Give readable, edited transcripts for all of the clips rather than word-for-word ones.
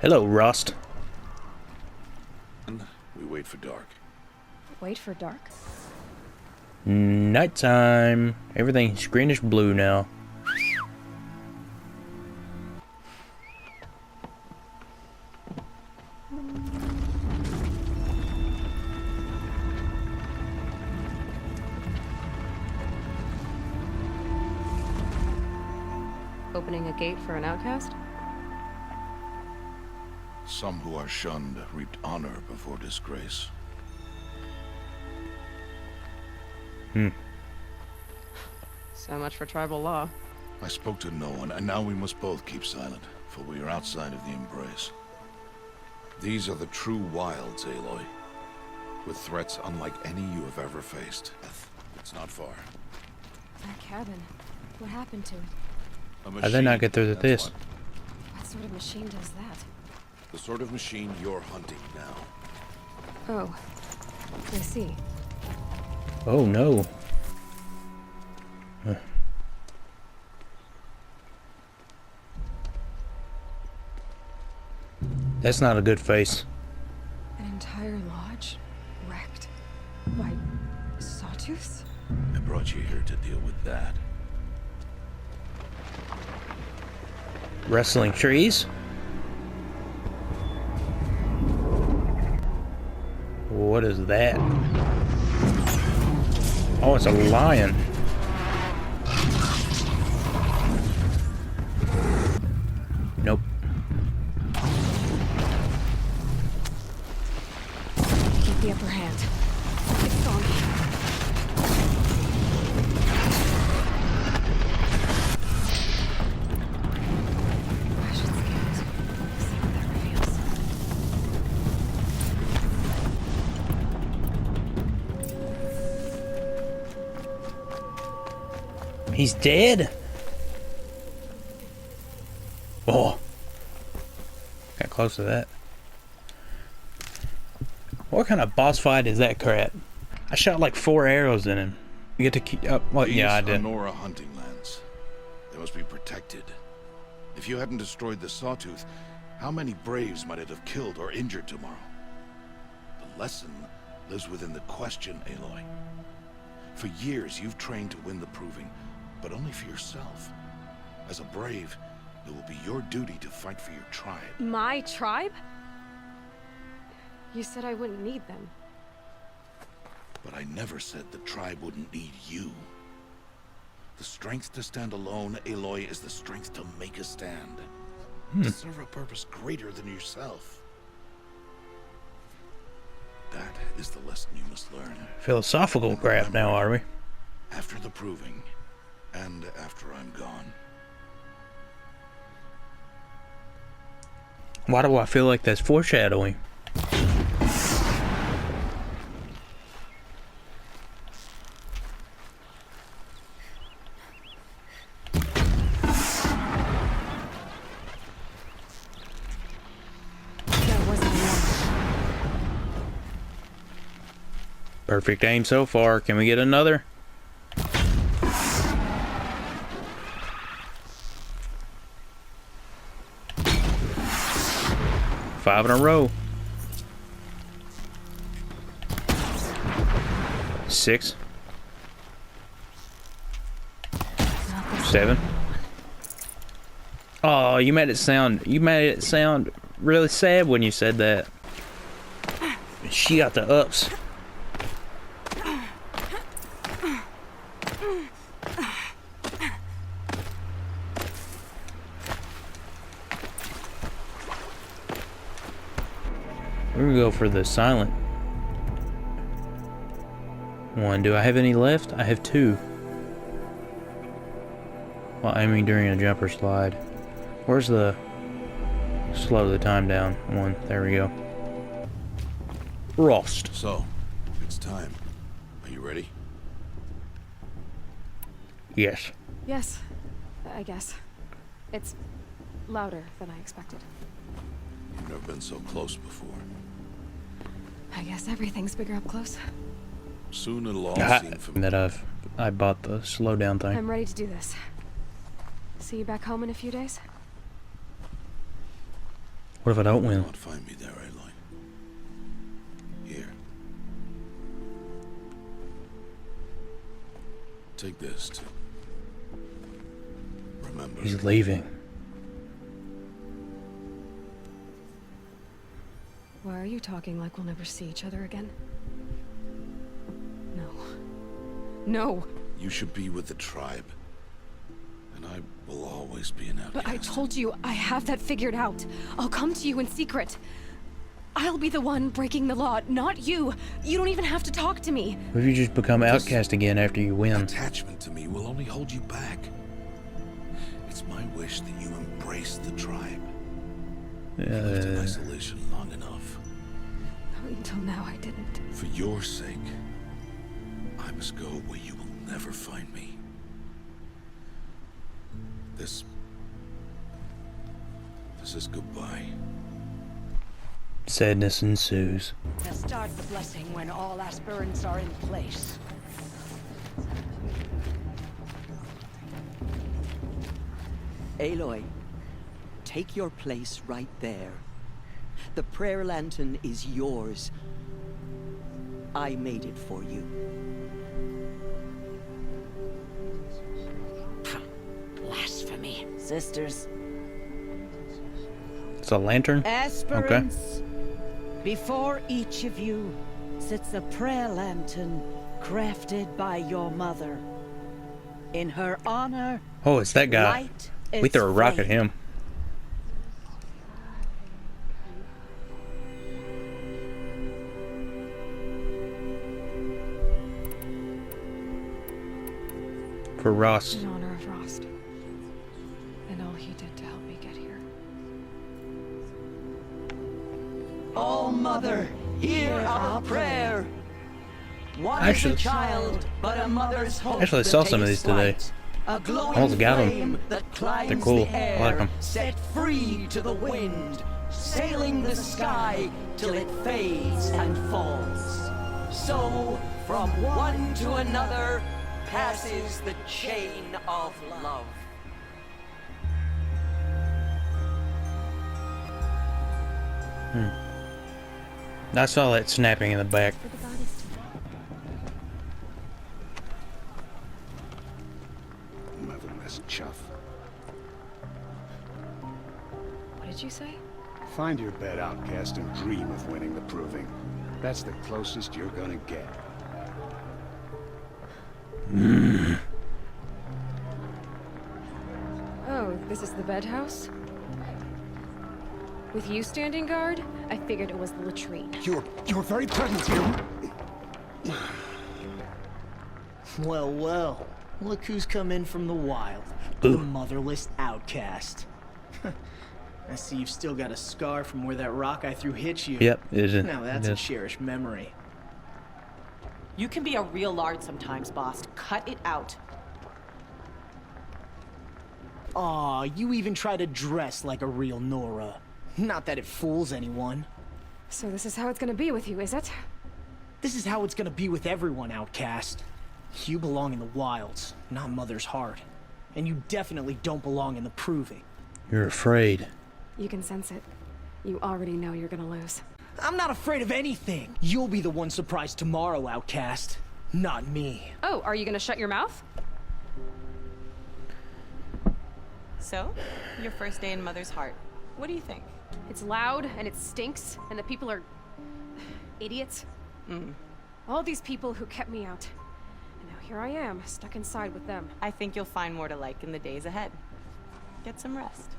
Hello, Rust. We wait for dark. Wait for dark? Nighttime. Everything's greenish blue now. Opening a gate for an outcast? Some who are shunned reaped honor before disgrace. So much for tribal law. I spoke to no one, and now we must both keep silent, for we are outside of the embrace. These are the true wilds, Aloy, with threats unlike any you have ever faced. It's not far. That cabin. What happened to it? How did I not get through this? What sort of machine does that? The sort of machine you're hunting now. Oh. I see. Oh no. That's not a good face. An entire lodge? Wrecked? By sawtooths? I brought you here to deal with that. Wrestling trees? What is that? Oh, it's a lion. Nope. Get the upper hand. It's on. I should scan it. See what that reveals. He's dead? Oh. Got close to that. What kind of boss fight is that crap? I shot like 4 arrows in him. You get to keep up. Well, yeah, I did. These are Nora hunting lands. They must be protected. If you hadn't destroyed the Sawtooth, how many Braves might it have killed or injured tomorrow? The lesson lives within the question, Aloy. For years, you've trained to win the Proving, but only for yourself. As a Brave, it will be your duty to fight for your tribe. My tribe? You said I wouldn't need them. But I never said the tribe wouldn't need you. The strength to stand alone, Aloy, is the strength to make a stand. To serve a purpose greater than yourself. That is the lesson you must learn. Philosophical crap now, are we? After the Proving, and after I'm gone. Why do I feel like that's foreshadowing? That wasn't enough. Perfect aim so far. Can we get another? Five in a row. 6. 7. Oh, you made it sound really sad when you said that. She got the ups. We're gonna go for the silent one. Do I have any left? I have 2. While aiming during a jump or slide. Where's the slow the time down one? There we go. Frost. So, it's time. Are you ready? Yes. Yes, I guess. It's louder than I expected. You've never been so close before. I guess everything's bigger up close. Soon it'll all seem familiar. That I bought the slow down thing. I'm ready to do this. See you back home in a few days? What if I don't You win? won't find me there, Aloy. Here. Take this to remember. He's leaving. Why are you talking like we'll never see each other again? No. No! You should be with the tribe. And I will always be an outcast. But I told you, I have that figured out. I'll come to you in secret. I'll be the one breaking the law, not you. You don't even have to talk to me. What if you just become outcast again after you win? Attachment to me will only hold you back. It's my wish that you embrace the tribe. You lived in isolation long enough. Until now, I didn't. For your sake, I must go where you will never find me. This is goodbye. Sadness ensues. To start the blessing when all aspirants are in place. Aloy, take your place right there. The prayer lantern is yours. I made it for you. Blasphemy. Sisters. It's a lantern? Aspirants. Before each of you sits a prayer lantern crafted by your mother. In her honor, Oh, it's that guy. light We its threw a rock at flame. him. For Ross. In honor of Rost. And all he did to help me get here. Oh, Mother, hear our prayer. One Actually- is a child, but a mother's hope. Actually, I that saw some of takes these today. flight. A glowing Almost got 'em. flame that climbs They're cool. the I air, like 'em. set free to the wind, sailing the sky till it fades and falls. So, from one to another passes the chain of love. I saw that snapping in the back. For the bodies to Motherless chuff. What did you say? Find your bed, outcast, and dream of winning the proving. That's the closest you're gonna get. Oh, this is the bed house? With you standing guard, I figured it was the latrine. Your very presence here. Well, well. Look who's come in from the wild. Ooh. The motherless outcast. I see you've still got a scar from where that rock I threw hit you. Yep, is it? Now that's a Yes. cherished memory. You can be a real lard sometimes, boss. Cut it out. Aw, you even try to dress like a real Nora. Not that it fools anyone. So this is how it's gonna be with you, is it? This is how it's gonna be with everyone, outcast. You belong in the wilds, not Mother's heart. And you definitely don't belong in the proving. You're afraid. You can sense it. You already know you're gonna lose. I'm not afraid of anything. You'll be the one surprised tomorrow, outcast. Not me. Oh, are you gonna shut your mouth? So, your first day in Mother's heart. What do you think? It's loud, and it stinks, and the people are... idiots. All these people who kept me out. And now here I am, stuck inside with them. I think you'll find more to like in the days ahead. Get some rest.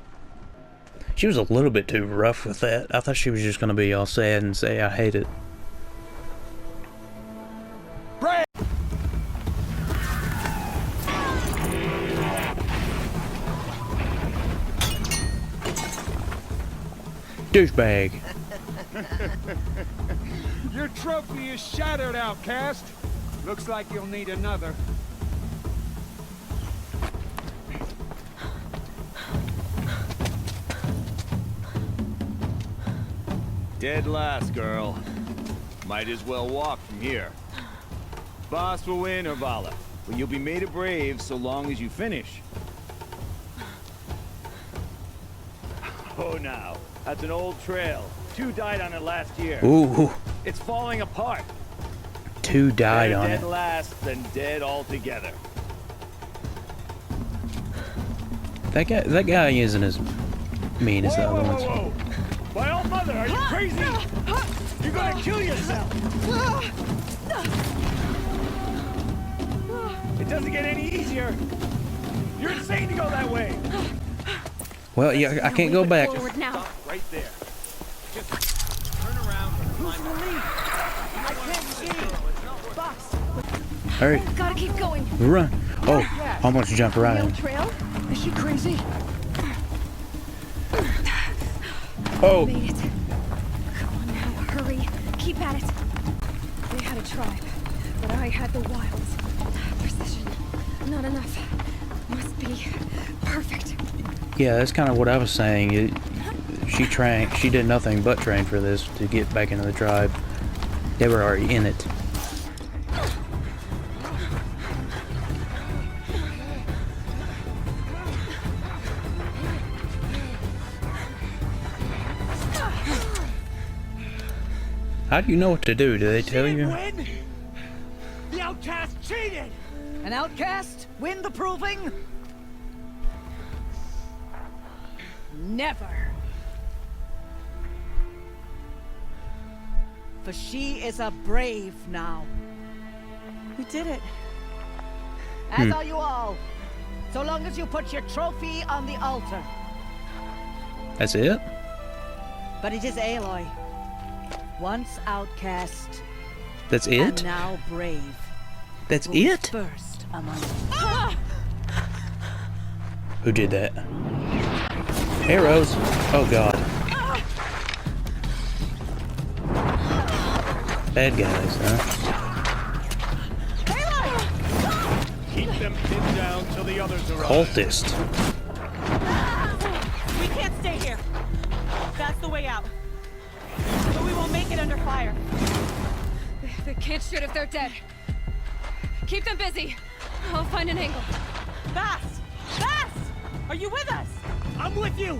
She was a little bit too rough with that. I thought she was just gonna be all sad and say, I hate it. Douchebag. Your trophy is shattered, outcast. Looks like you'll need another. Dead last, girl. Might as well walk from here. Boss will win, or Vala, but you'll be made a brave so long as you finish. Oh, now. That's an old trail. 2 died on it last year. Ooh, It's falling apart. 2 died Better on dead it. last than dead altogether. That guy isn't as mean as the other ones. Whoa! My old mother, are you crazy? You're gonna kill yourself! It doesn't get any easier. You're insane to go that way. Well, yeah, I can't go back. Forward now. Stop right there. Just turn around and climb up. I can't see. Boss, Hurry, Gotta keep going. run. Oh, almost jumped right Real in. trail? is she crazy? Oh, Made it. Come on now, hurry. Keep at it. They had a tribe, but I had the wilds. Precision. Not enough. Must be perfect. yeah, that's kind of what I was saying. She did nothing but train for this to get back into the tribe. They were already in it. How do you know what to do? Do they tell you? Win? The outcast cheated! An outcast? Win the proving? Never. For she is a brave now. We did it. As are you all. So long as you put your trophy on the altar. That's it? But it is Aloy. Once outcast, That's and it? now brave. That's Who is it? First among Who did that? Arrows. Oh god. Bad guys, huh? Keep them pinned down till the others arrive. Cultist. We can't stay here. That's the way out. But we won't make it under fire. They can't shoot if they're dead. Keep them busy. I'll find an angle. Fast! Fast! Are you with us? I'm with you!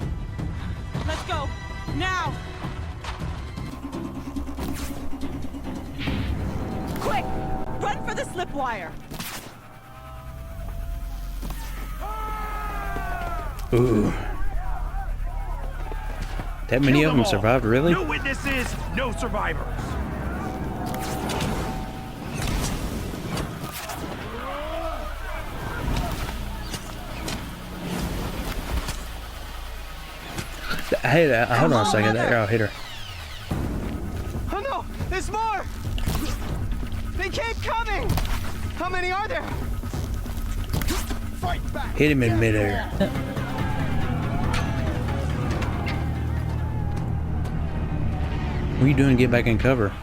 Let's go. Now! Quick! Run for the slip wire! Ooh. That many of them survived, really? No witnesses, no survivors. Hey, hold on a second. That girl hit her. Oh no! There's more! They keep coming! How many are there? Fight back! Hit him in midair. What are you doing? Get back in cover.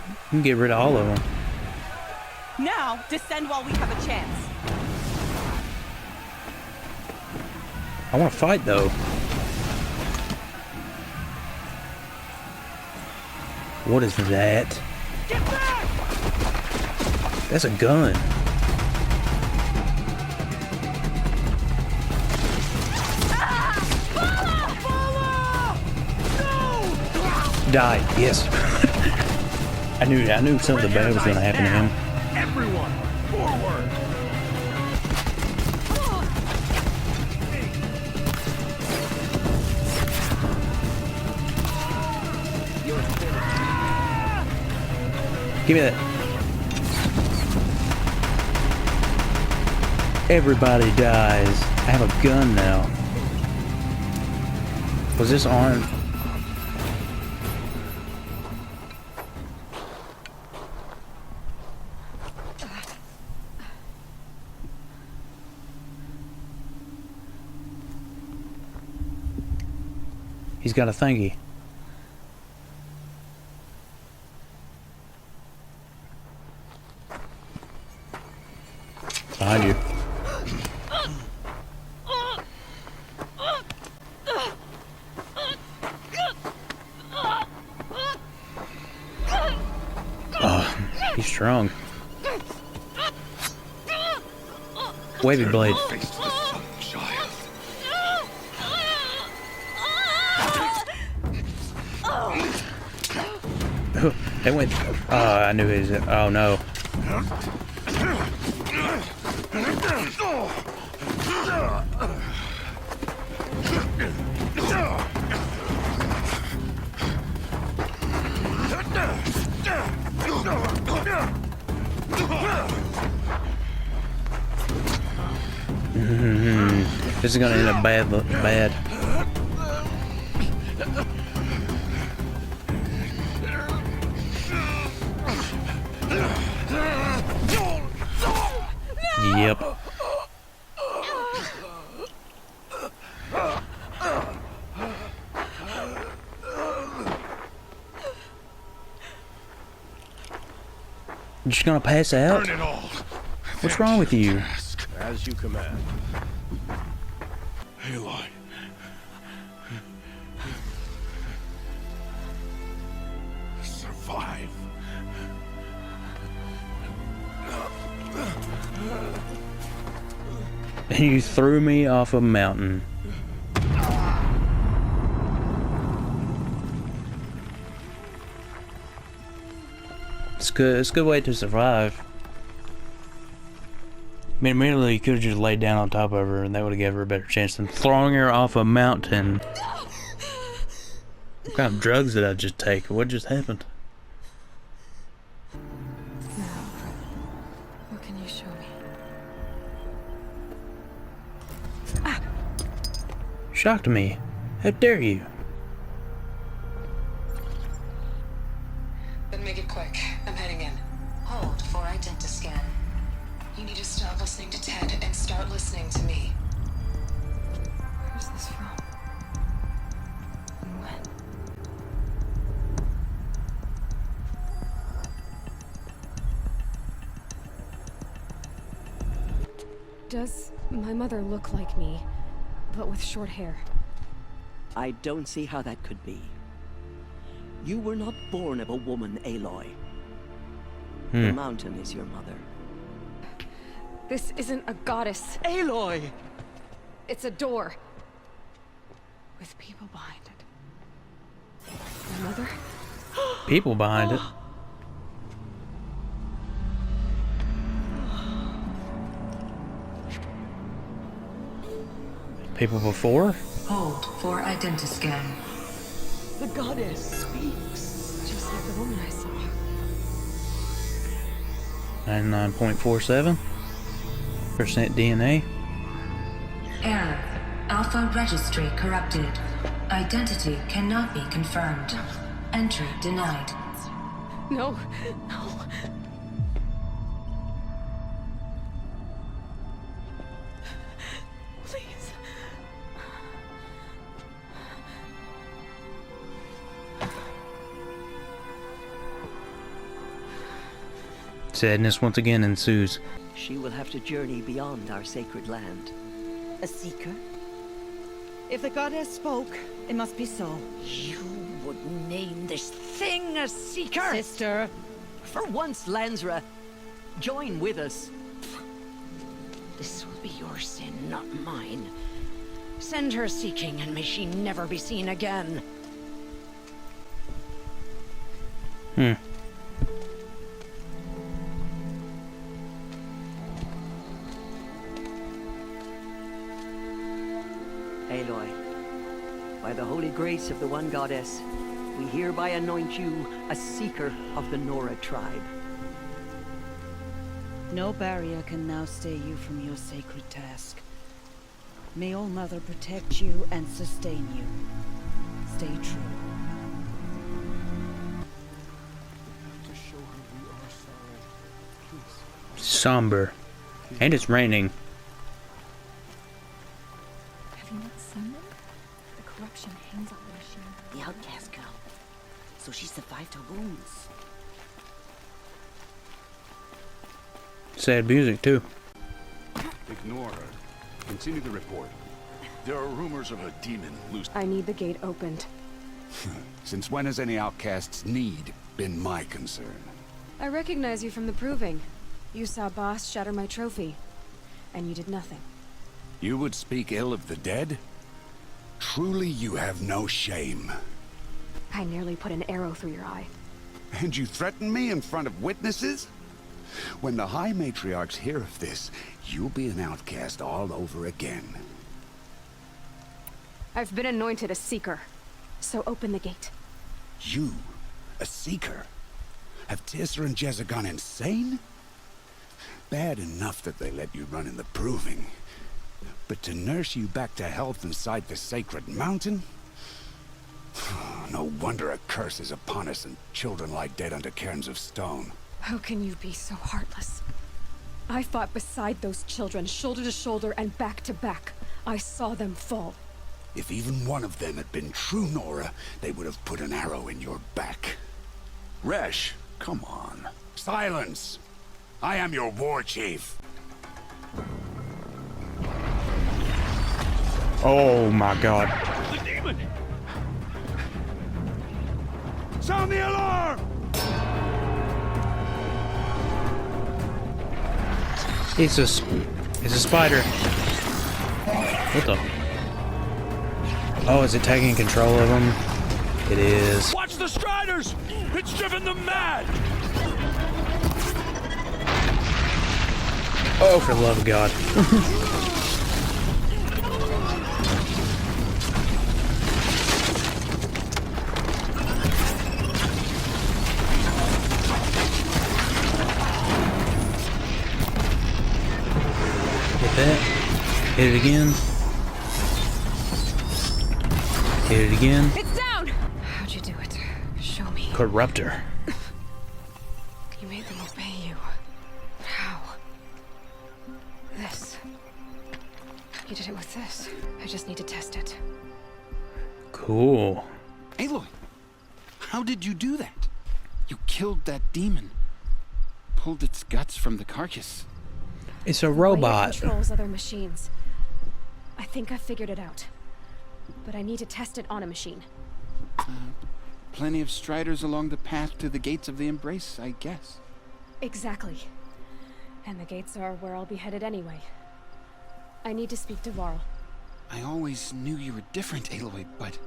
You can get rid of all of them. Now, descend while we have a chance. I want to fight, though. What is that? Get back! That's a gun. Die. Yes. I knew something bad was going to happen to him. Everyone, forward. Give me that. Everybody dies. I have a gun now. Was this on? He's got a thingy. Behind you. Oh, he's strong. Wavy blade. They went. I knew his. Oh no. This is gonna end up bad. Yep. You just gonna pass out? Burn it all. What's wrong with you? As you command. Aloy. Survive. You threw me off a mountain. It's good. It's a good way to survive. I mean, immediately you could have just laid down on top of her, and that would have given her a better chance than throwing her off a mountain. What kind of drugs did I just take? What just happened? What can you show me? Shocked me. How dare you? Then make it quick. I'm heading in. Hold for identiscan. You need to stop listening to Ted and start listening to me. Where's this from? And when? Does my mother look like me, but with short hair? I don't see how that could be. You were not born of a woman, Aloy. The mountain is your mother. This isn't a goddess. Aloy! It's a door. With people behind it. My mother? People behind it. People before? Hold for identiscan. The goddess speaks. Just like the woman I saw. 99.47% DNA. Error. Alpha registry corrupted. Identity cannot be confirmed. Entry denied. No, no. Please. Sadness once again ensues. She will have to journey beyond our sacred land. A seeker? If the goddess spoke, it must be so. You would name this thing a seeker? Sister, For once, Lansra, join with us. This will be your sin, not mine. Send her seeking, and may she never be seen again. Aloy, by the holy grace of the one goddess, we hereby anoint you a seeker of the Nora tribe. no barrier can now stay you from your sacred task. May All Mother protect you and sustain you. Stay true. Somber. And it's raining. Have you met someone? The corruption hangs on the machine. The outcast girl. So she survived her wounds. Sad music, too. Ignore her. Continue the report. There are rumors of a demon loose. I need the gate opened. Since when has any outcast's need been my concern? I recognize you from the proving. You saw Boss shatter my trophy. And you did nothing. You would speak ill of the dead? Truly you have no shame. I nearly put an arrow through your eye. And you threaten me in front of witnesses? When the High Matriarchs hear of this, you'll be an outcast all over again. I've been anointed a Seeker, so open the gate. You? A Seeker? Have Tissa and Jezza gone insane? Bad enough that they let you run in the Proving. But to nurse you back to health inside the Sacred Mountain? No wonder a curse is upon us and children lie dead under cairns of stone. How can you be so heartless? I fought beside those children, shoulder to shoulder and back to back. I saw them fall. If even one of them had been true Nora, they would have put an arrow in your back. Resh, come on. Silence! I am your war chief. Oh my god. The demon! Sound the alarm! It's a spider. What the? Oh, is it taking control of them? It is. Watch the Striders! It's driven them mad! Oh, for the love of God. Hit that. Hit it again. Hit it again. It's down! How'd you do it? Show me. Corruptor. You made them obey you. How? This. You did it with this. I just need to test it. Cool. Aloy, how did you do that? You killed that demon. Pulled its guts from the carcass. It's a The way robot. it controls other machines. I think I figured it out. But I need to test it on a machine. Plenty of Striders along the path to the gates of the Embrace, I guess. Exactly. And the gates are where I'll be headed anyway. I need to speak to Varl. I always knew you were different, Aloy, but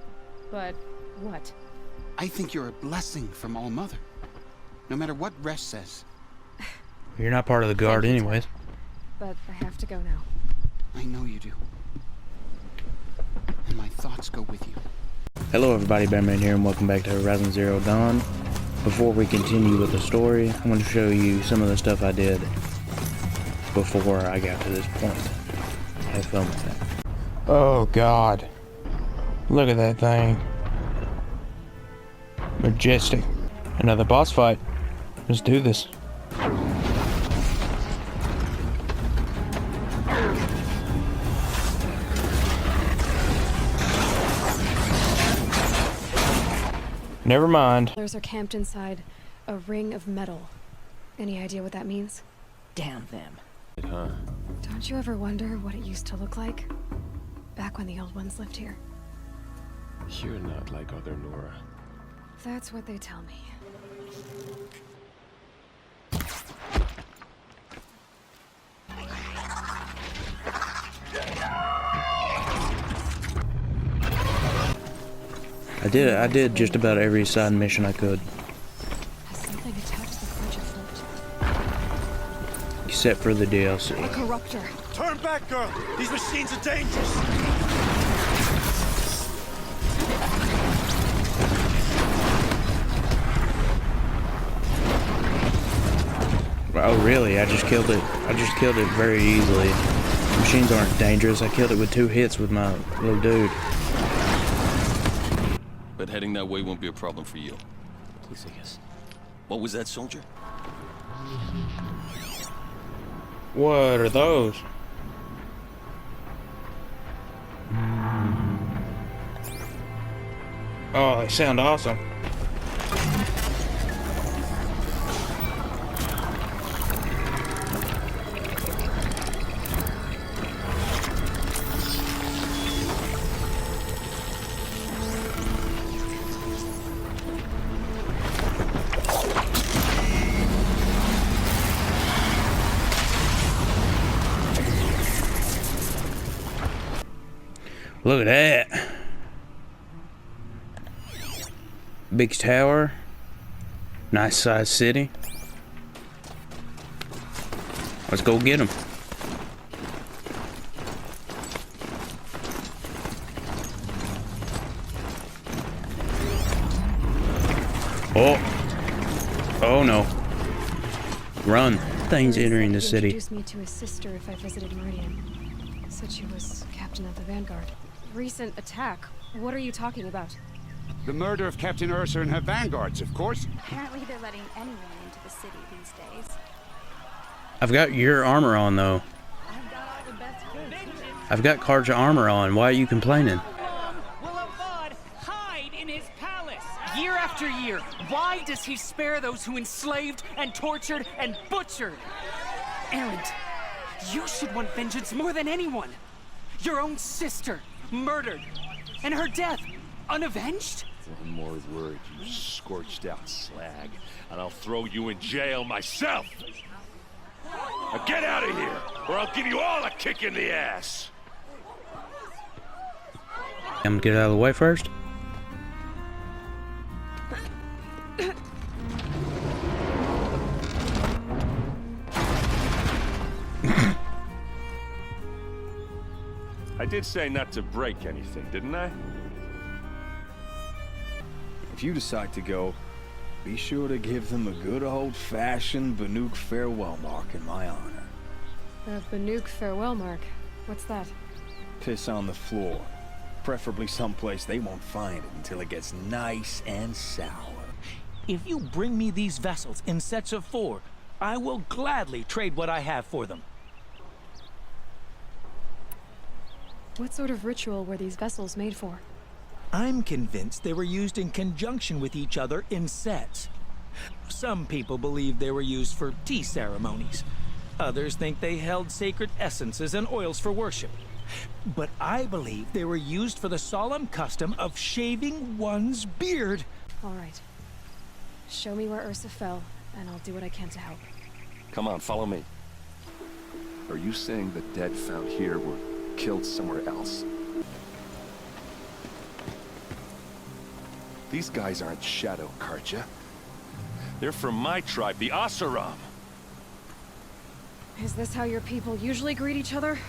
But what? I think you're a blessing from All Mother. No matter what Resh says. You're not part of the guard anyways. But I have to go now. I know you do. And my thoughts go with you. Hello everybody, Batman here and welcome back to Horizon Zero Dawn. Before we continue with the story, I'm going to show you some of the stuff I did before I got to this point. Have fun with that. Oh god. Look at that thing. Majestic. Another boss fight. Let's do this. Never mind. Others are camped inside a ring of metal. Any idea what that means? Damn them. Huh? Don't you ever wonder what it used to look like? Back when the old ones lived here. You're not like other Nora. That's what they tell me. I did just about every side mission I could. Has something attacked the frigid fort? Except for the DLC. A corruptor. Turn back, girl! These machines are dangerous! Oh really? I just killed it. I just killed it very easily. Machines aren't dangerous. I killed it with 2 hits with my little dude. But heading that way won't be a problem for you. Please, I guess. What was that, soldier? What are those? Oh, they sound awesome. Look at that. Big tower. Nice sized city. Let's go get him. Oh. Oh no. Run. Things entering the city. Introduced me to his sister if I visited Meridian. Said she was captain of the Vanguard. Recent attack. What are you talking about? The murder of Captain Ursa and her vanguards, of course. Apparently they're letting anyone into the city these days. I've got your armor on though. I've got Karja armor on. Why are you complaining? Will Avad hide in his palace? Year after year, why does he spare those who enslaved and tortured and butchered? Erend, you should want vengeance more than anyone. Your own sister, murdered, and her death, unavenged? One more word, you scorched out slag, and I'll throw you in jail myself! Now get out of here, or I'll give you all a kick in the ass! I'm gonna get out of the way first. I did say not to break anything, didn't I? If you decide to go, be sure to give them a good old-fashioned Banuk farewell mark in my honor. A Banuk farewell mark. What's that? Piss on the floor. Preferably someplace they won't find it until it gets nice and sour. If you bring me these vessels in sets of 4, I will gladly trade what I have for them. What sort of ritual were these vessels made for? I'm convinced they were used in conjunction with each other in sets. Some people believe they were used for tea ceremonies. Others think they held sacred essences and oils for worship. But I believe they were used for the solemn custom of shaving one's beard. All right. Show me where Ursa fell, and I'll do what I can to help. Come on, follow me. Are you saying the dead found here were killed somewhere else? These guys aren't Shadow Karja. They're from my tribe, the Asaram. Is this how your people usually greet each other?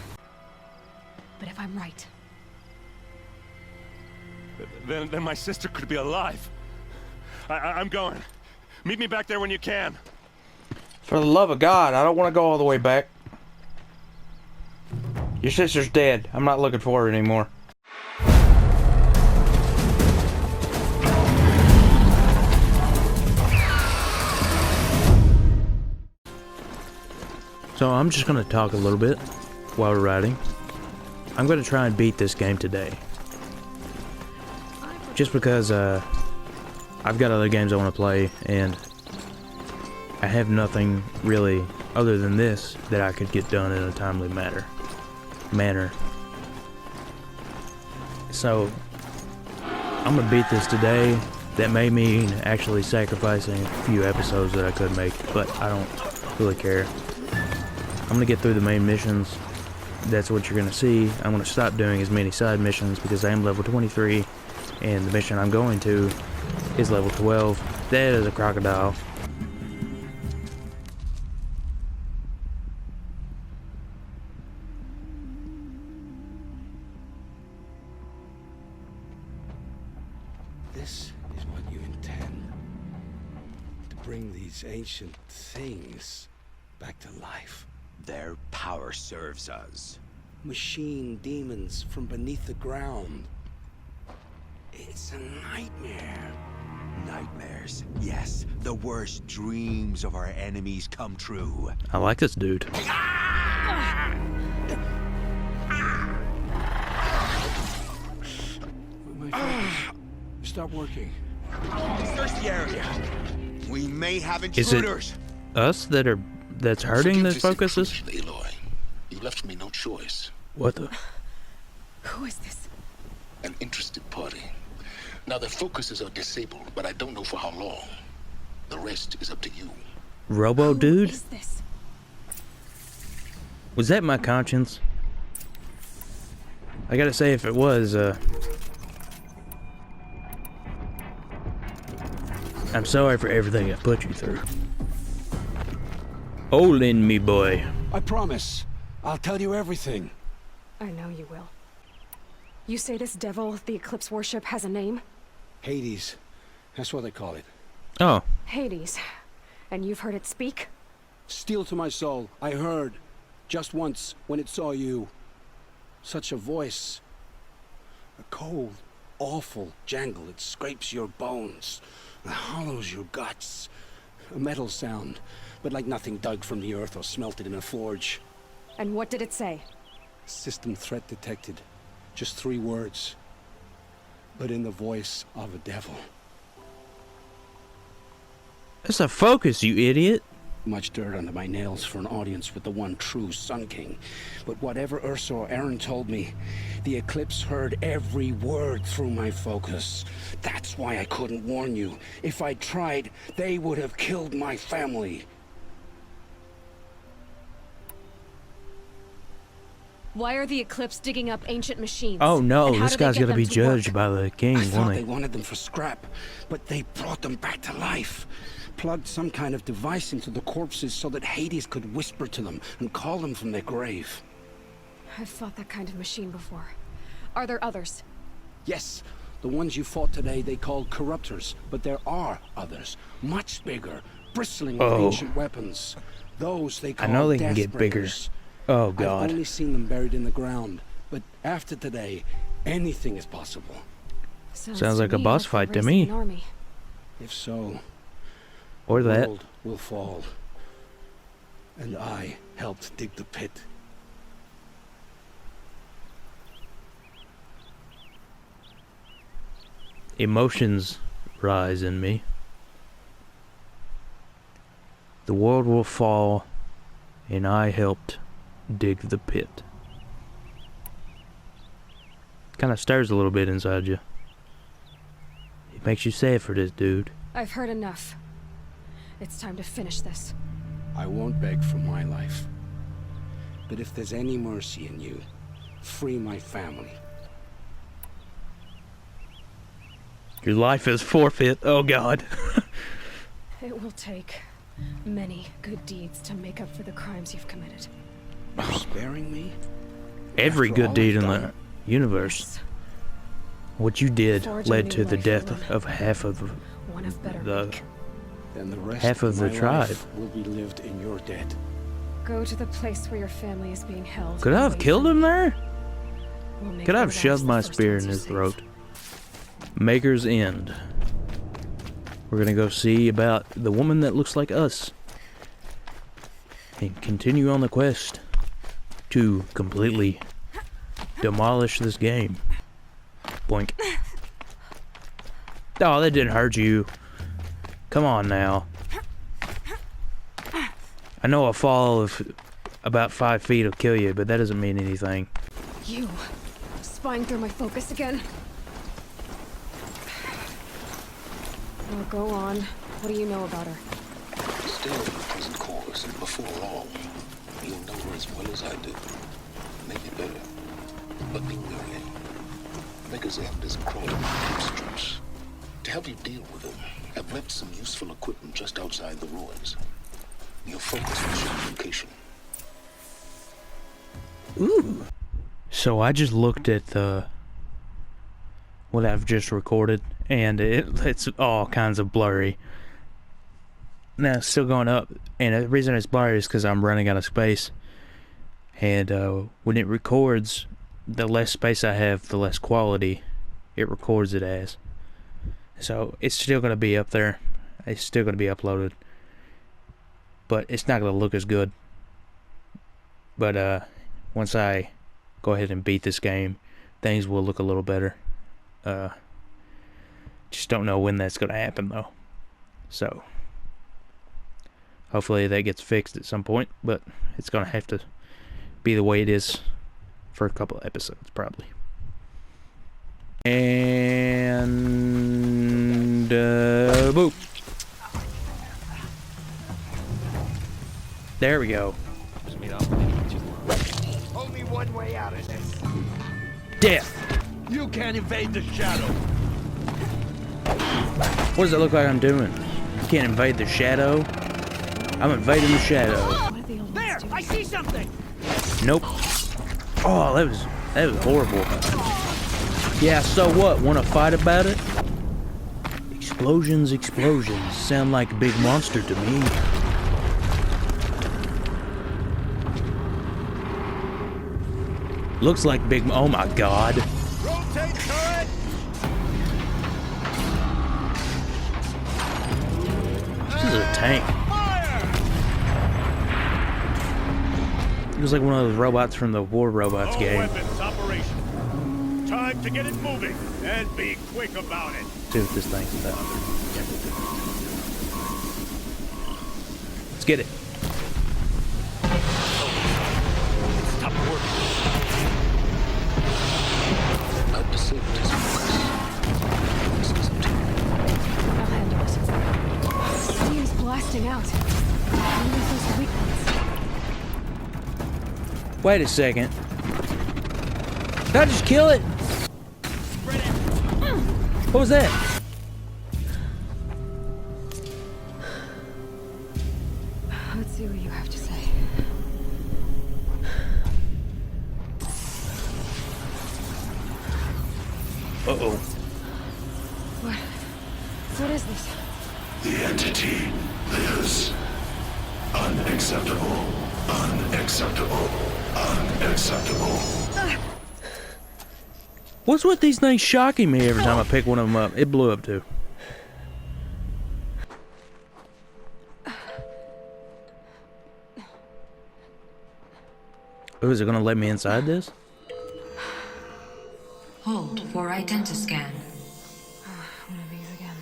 But if I'm right... Then my sister could be alive. I'm going. Meet me back there when you can. For the love of God, I don't want to go all the way back. Your sister's dead. I'm not looking for her anymore. So I'm just going to talk a little bit while we're riding. I'm going to try and beat this game today. Just because I've got other games I want to play, and I have nothing really other than this that I could get done in a timely manner. So I'm going to beat this today. That may mean actually sacrificing a few episodes that I could make, but I don't really care. I'm going to get through the main missions. That's what you're going to see. I'm going to stop doing as many side missions because I am level 23, and the mission I'm going to is level 12. That is a crocodile. This is what you intend. To bring these ancient things back to life. Their power serves us. Machine demons from beneath the ground. It's a nightmare. Nightmares, yes. The worst dreams of our enemies come true. I like this dude. My focus. Stop working. Search the area. We may have Is it intruders. us that's hurting the focuses? Aloy, you left me no choice. What the? Who is this? An interested party. Now their focuses are disabled, but I don't know for how long. The rest is up to you. Robo dude? Who is this? Was that my conscience? I gotta say, if it was, I'm sorry for everything I put you through. Olin, me boy. I promise. I'll tell you everything. I know you will. You say this devil, the Eclipse Worship, has a name? Hades. That's what they call it. Oh. Hades. And you've heard it speak? Steel to my soul. I heard. Just once, when it saw you. Such a voice. A cold, awful jangle. It scrapes your bones. It hollows your guts. A metal sound, but like nothing dug from the earth or smelted in a forge. And what did it say? System threat detected. Just 3 words. But in the voice of a devil. That's a focus, you idiot. Much dirt under my nails for an audience with the one true Sun King. But whatever Ursa or Aaron told me, the Eclipse heard every word through my focus. That's why I couldn't warn you. If I'd tried, they would have killed my family. Why are the Eclipse digging up ancient machines? Oh no, And how this do they guy's get gonna them be to judged work? by the king, I thought won't they he? wanted them for scrap, but they brought them back to life. Plugged some kind of device into the corpses so that Hades could whisper to them and call them from their grave. I've fought that kind of machine before. Are there others? Yes, the ones you fought today they called corruptors, but there are others, much bigger, bristling with ancient weapons. Those they call I know they can get bigger. Deathbreakers. Oh I've god. only seen them buried in the ground, but after today, anything is possible. Sounds like a boss fight to me. If so, Or the that. world will fall. And I helped dig the pit. Emotions rise in me. The world will fall, and I helped dig the pit. Kind of stirs a little bit inside you. It makes you sad for this dude. I've heard enough. It's time to finish this. I won't beg for my life. But if there's any mercy in you, free my family. Your life is forfeit. Oh god. It will take many good deeds to make up for the crimes you've committed. You're sparing me? Every After good all deed I've in done? the universe. What you did Forge a led new to the life, death woman. of half of One of better the make. Then the rest half of the my tribe. life will be lived in your debt. Go to the place where your family is being held. Could I have killed him there? We'll make Could I their have lives shoved the my first spear ones in you his save. throat? Maker's End. We're gonna go see about the woman that looks like us. And continue on the quest to completely demolish this game. Boink. Oh, that didn't hurt you. Come on now. I know a fall of about 5 feet will kill you, but that doesn't mean anything. You spying through my focus again? Well, go on. What do you know about her? Stay in the present course, and before all, you'll know her as well as I do. Maybe better. But be wary. Maker's End is crawling with strips. To help you deal with them, I've left some useful equipment just outside the ruins. Your focus will show location. Ooh. So I just looked at the what I've just recorded, and it's all kinds of blurry. Now it's still going up, and the reason it's blurry is because I'm running out of space. And when it records, the less space I have, the less quality it records it as. So it's still going to be up there. It's still going to be uploaded. But it's not going to look as good. But once I go ahead and beat this game, things will look a little better. Just don't know when that's going to happen though. So hopefully that gets fixed at some point, but it's going to have to be the way it is for a couple of episodes probably. And boop. There we go. Only one way out of this. Death. You can't evade the shadow. What does it look like I'm doing? Can't invade the shadow. I'm invading the shadow. There! I see something! Nope. Oh, that was horrible. Yeah, so what? Want to fight about it? Explosions, explosions. Sound like a big monster to me. Looks like big... Oh my god. Rotate turret! This is a tank. It was like one of those robots from the War Robots game. Weapons operational. Time to get it moving, and be quick about it. See what this thing's about. Let's get it. Stop working. I've disabled his focus. I'll handle it. Steam's blasting out. Maybe there's a weakness. Wait a second. Did I just kill it? What was that? Let's see what you have to say. Uh-oh. What is this? The entity lives. Unacceptable. Unacceptable. Unacceptable. What's with these things shocking me every time I pick one of them up? It blew up too. Oh, is it gonna let me inside this? Hold for identiscan. One of these again.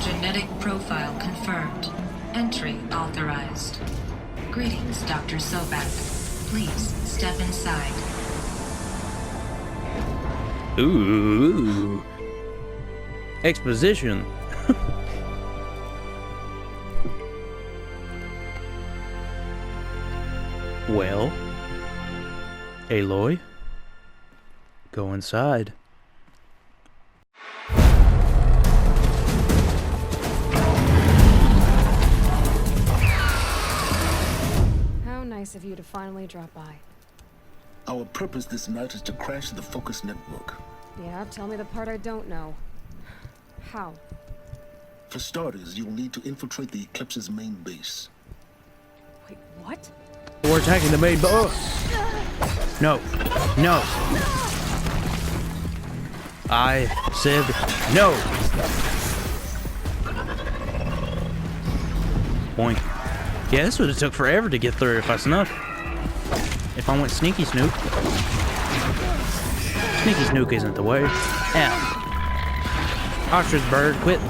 Genetic profile confirmed. Entry authorized. Greetings, Dr. Sobek. Please step inside. Ooh. Exposition. Well, Aloy, go inside. How nice of you to finally drop by. Our purpose this night is to crash the Focus network. Yeah, tell me the part I don't know. How? For starters, you'll need to infiltrate the Eclipse's main base. Wait, what? We're attacking the main boat. No. No. I said no. Boink. Yeah, this would have took forever to get through if I snuck. If I went sneaky snook. Sneaky snook isn't the way. Ow. Ostrich bird, quit.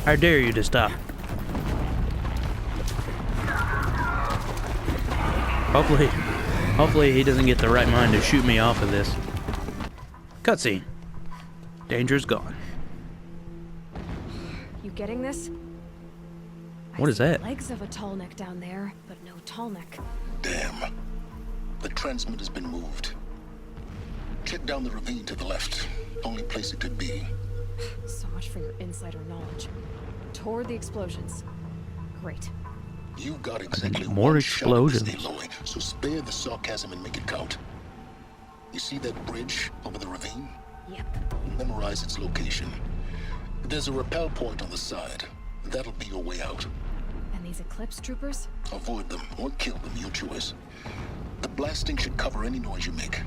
I dare you to stop. Hopefully he doesn't get the right mind to shoot me off of this. Cutscene. Danger's gone. You getting this? What is that? Legs of a tall neck down there, but no tall neck. Damn. The transmitter's been moved. Check down the ravine to the left. Only place it could be. So much for your insider knowledge. Toward the explosions. Great. You've got exactly more explosions. Aloy, so spare the sarcasm and make it count. You see that bridge over the ravine? Yep. Memorize its location. There's a rappel point on the side. That'll be your way out. And these Eclipse troopers? Avoid them or kill them, your choice. The blasting should cover any noise you make.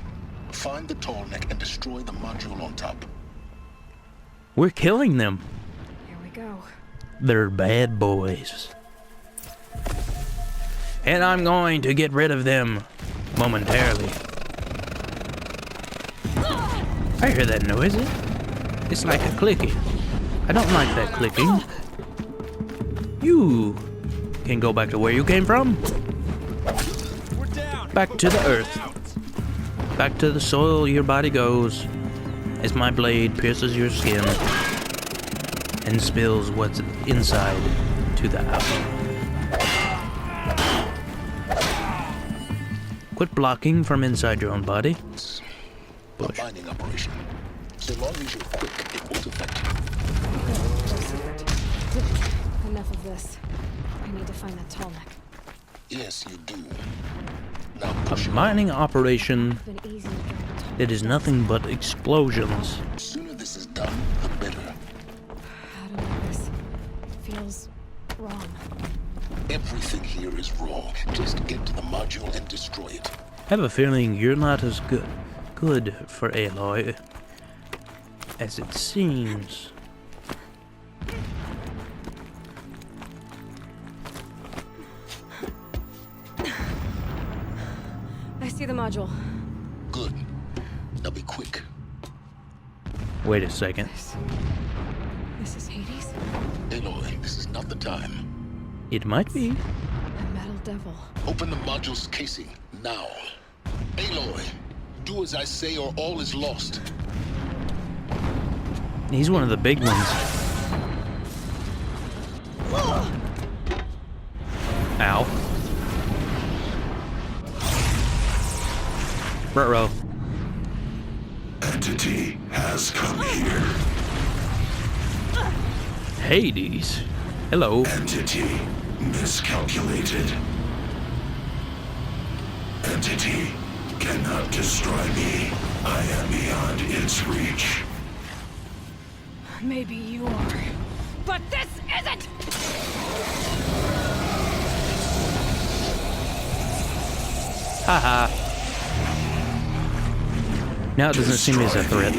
Find the tall neck and destroy the module on top. We're killing them. Here we go. They're bad boys. And I'm going to get rid of them momentarily. I hear that noise. It's like a clicking. I don't like that clicking. You can go back to where you came from. Back to the earth. Back to the soil your body goes. as my blade pierces your skin and spills what's inside to the out. Quit blocking from inside your own body. Push. A mining operation. So long as you're quick, it won't affect you. Enough of this. I need to find that tall neck. Yes, you do. Now a mining operation that is nothing but explosions. The sooner this is done, the better. I don't know this. Feels wrong. Everything here is wrong. Just get to the module and destroy it. I have a feeling you're not as good for Aloy as it seems. I see the module. Good. Now be quick. Wait a second. This is Hades? Aloy, this is not the time. It might be. A metal devil. Open the module's casing, now. Aloy, do as I say or all is lost. He's one of the big ones. Ow. Ruh-roh. Entity has come here. Hades. Hello. Entity miscalculated. Entity cannot destroy me. I am beyond its reach. Maybe you are. But this isn't! Haha. Now it doesn't seem as a threat.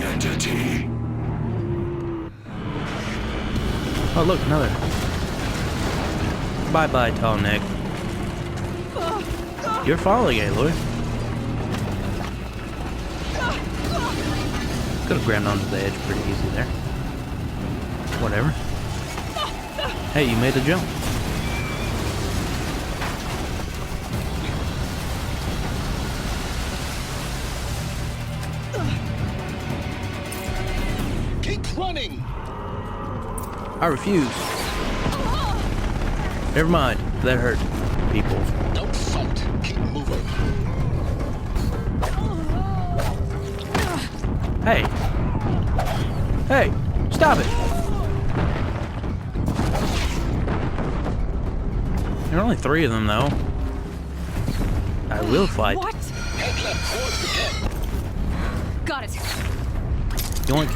Oh look, another. Bye-bye, tall neck. You're falling, Aloy. Could have grabbed onto the edge pretty easy there. Whatever. Hey, you made a jump. Keep running! I refuse. Never mind. That hurt people. Don't fight. Keep moving. Hey. Hey. Stop it. There are only 3 of them, though. I will fight. What? Head left towards the cat. Got it. Yoink.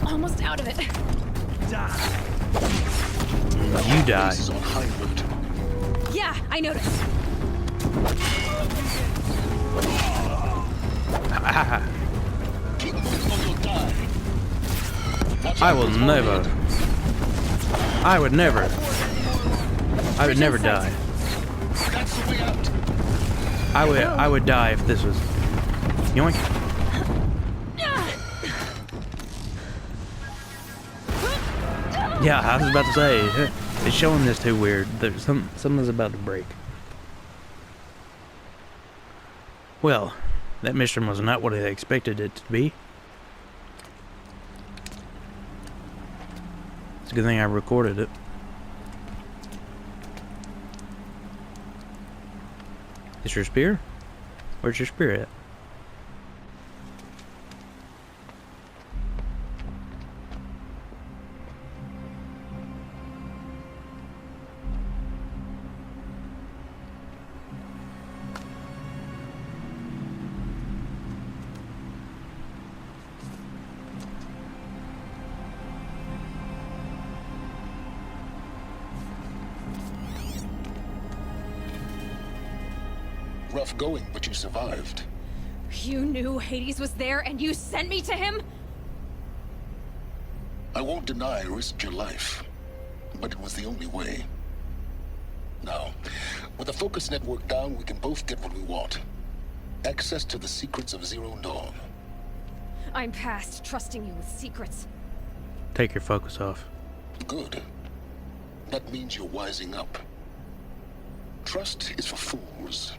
Almost out of it. You die. This is on high route. Yeah, I noticed. Keep moving or you'll die. I will never. I would never. I would never die. That's the way out. I would die if this was. Yoink. Yeah, I was about to say, it's showing this too weird. There's something's about to break. Well, that mission was not what I expected it to be. It's a good thing I recorded it. Is your spear? Where's your spear at? Rough going, but you survived. You knew Hades was there and you sent me to him? I won't deny I risked your life, but it was the only way. Now, with the focus network down, we can both get what we want. Access to the secrets of Zero Dawn. I'm past trusting you with secrets. Take your focus off. Good. That means you're wising up. Trust is for fools.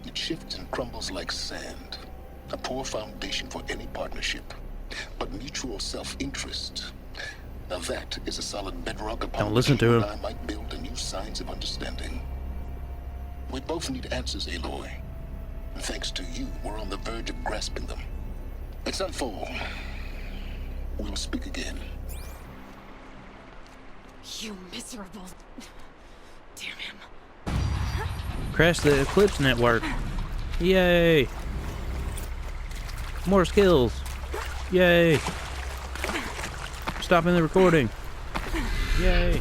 It shifts and crumbles like sand. A poor foundation for any partnership. But mutual pure self-interest. Now that is a solid bedrock upon Don't listen which to you him. and I might build a new science of understanding. We both need answers, Aloy. And thanks to you, we're on the verge of grasping them. It's nightfall. We'll speak again. You miserable... Damn him. Crash the Eclipse network. Yay! More skills. Yay! Stopping the recording. Yay!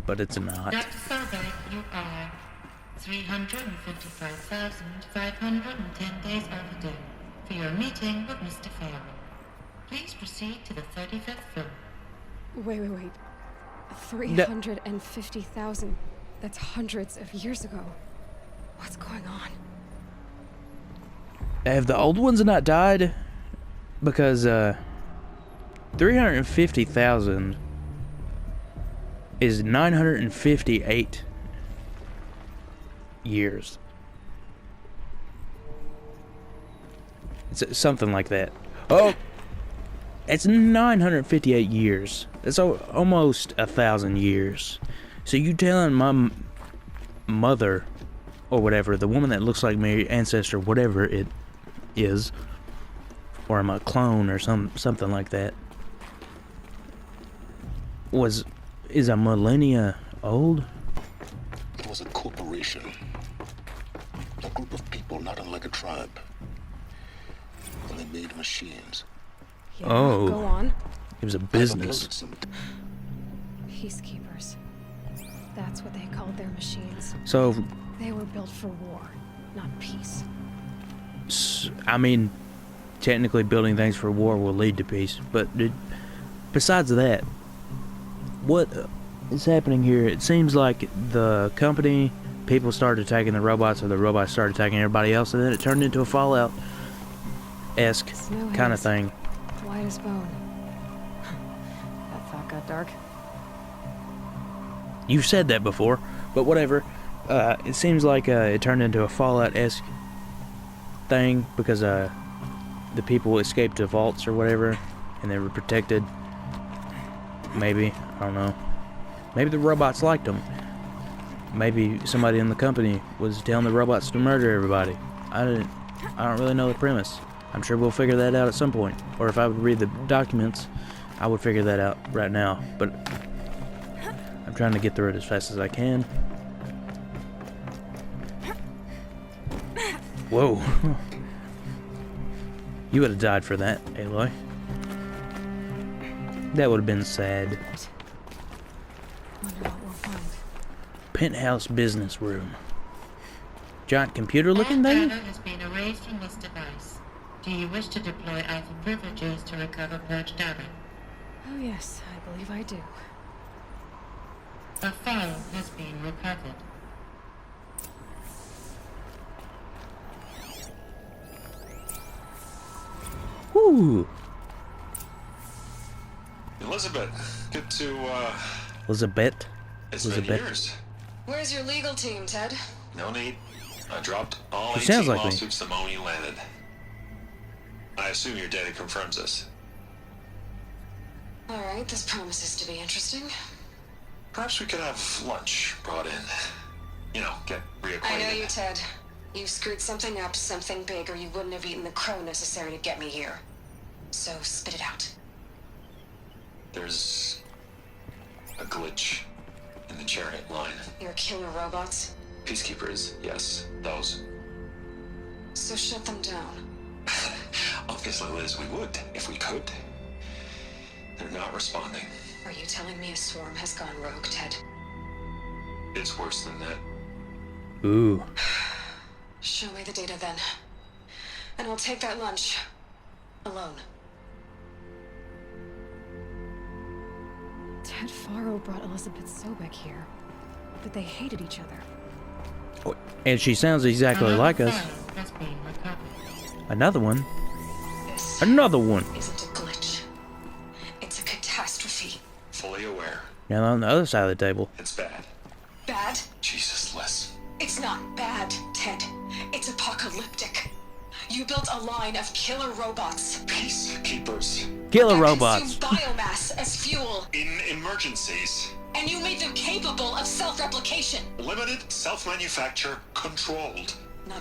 But it's not. Dr. Sobeck, you are 355,510 days overdue for your meeting with Mr. Farrell. Please proceed to the 35th floor. Wait. 350,000. That's hundreds of years ago. What's going on? Have the old ones not died? Because 350,000 is 958 years. It's something like that. Oh, it's 958 years. That's almost 1,000 years. So you telling my mother, or whatever, the woman that looks like me, ancestor, whatever it is, or I'm a clone or something like that, is a millennia old? It was a corporation. A group of people not unlike a tribe. And they made machines. Yeah, oh. Go on. It was a business. Peacekeepers. That's what they called their machines. So... They were built for war, not peace. I mean, technically building things for war will lead to peace, but besides that, what is happening here? It seems like the company, people started attacking the robots, or the robots started attacking everybody else, and then it turned into a Fallout-esque kind of thing. White as bone. That thought got dark. You've said that before, but whatever. It seems like it turned into a Fallout-esque thing because the people escaped to vaults or whatever, and they were protected. Maybe, I don't know. Maybe the robots liked them. Maybe somebody in the company was telling the robots to murder everybody. I don't really know the premise. I'm sure we'll figure that out at some point. Or if I would read the documents, I would figure that out right now. But I'm trying to get through it as fast as I can. Whoa. You would have died for that, Aloy. That would have been sad. Wonder what we'll find. Penthouse business room. Giant computer looking thing? Data has been erased from this device. Do you wish to deploy Alpha privileges to recover purged data? Oh yes, I believe I do. A file has been recovered. Woo! Elizabeth, good to, Elizabeth? It's been years. Where's your legal team, Ted? No need. I dropped all She 18 sounds like me. lawsuits the moment you landed. I assume your data confirms this. Alright, this promises to be interesting. Perhaps we could have lunch brought in. You know, get reacquainted. I know you, Ted. You screwed something up, something big, or you wouldn't have eaten the crow necessary to get me here. So, spit it out. There's a glitch in the chariot line. Your killer robots? Peacekeepers, yes, those. So shut them down. Obviously, Liz, we would, if we could. They're not responding. Are you telling me a swarm has gone rogue, Ted? It's worse than that. Ooh. Show me the data then. And I'll take that lunch. Alone. Ted Faro brought Elizabeth Sobeck here. But they hated each other. And she sounds exactly like us. Another one. This Another one. Isn't a glitch. It's a catastrophe. Fully aware. Now on the other side of the table. It's bad. Bad? Jesus, Liz. It's not bad, Ted. It's apocalyptic. You built a line of killer robots. Peacekeepers. Killer that robots. consume biomass as fuel. In emergencies. And you made them capable of self-replication. Limited, self-manufacture, controlled.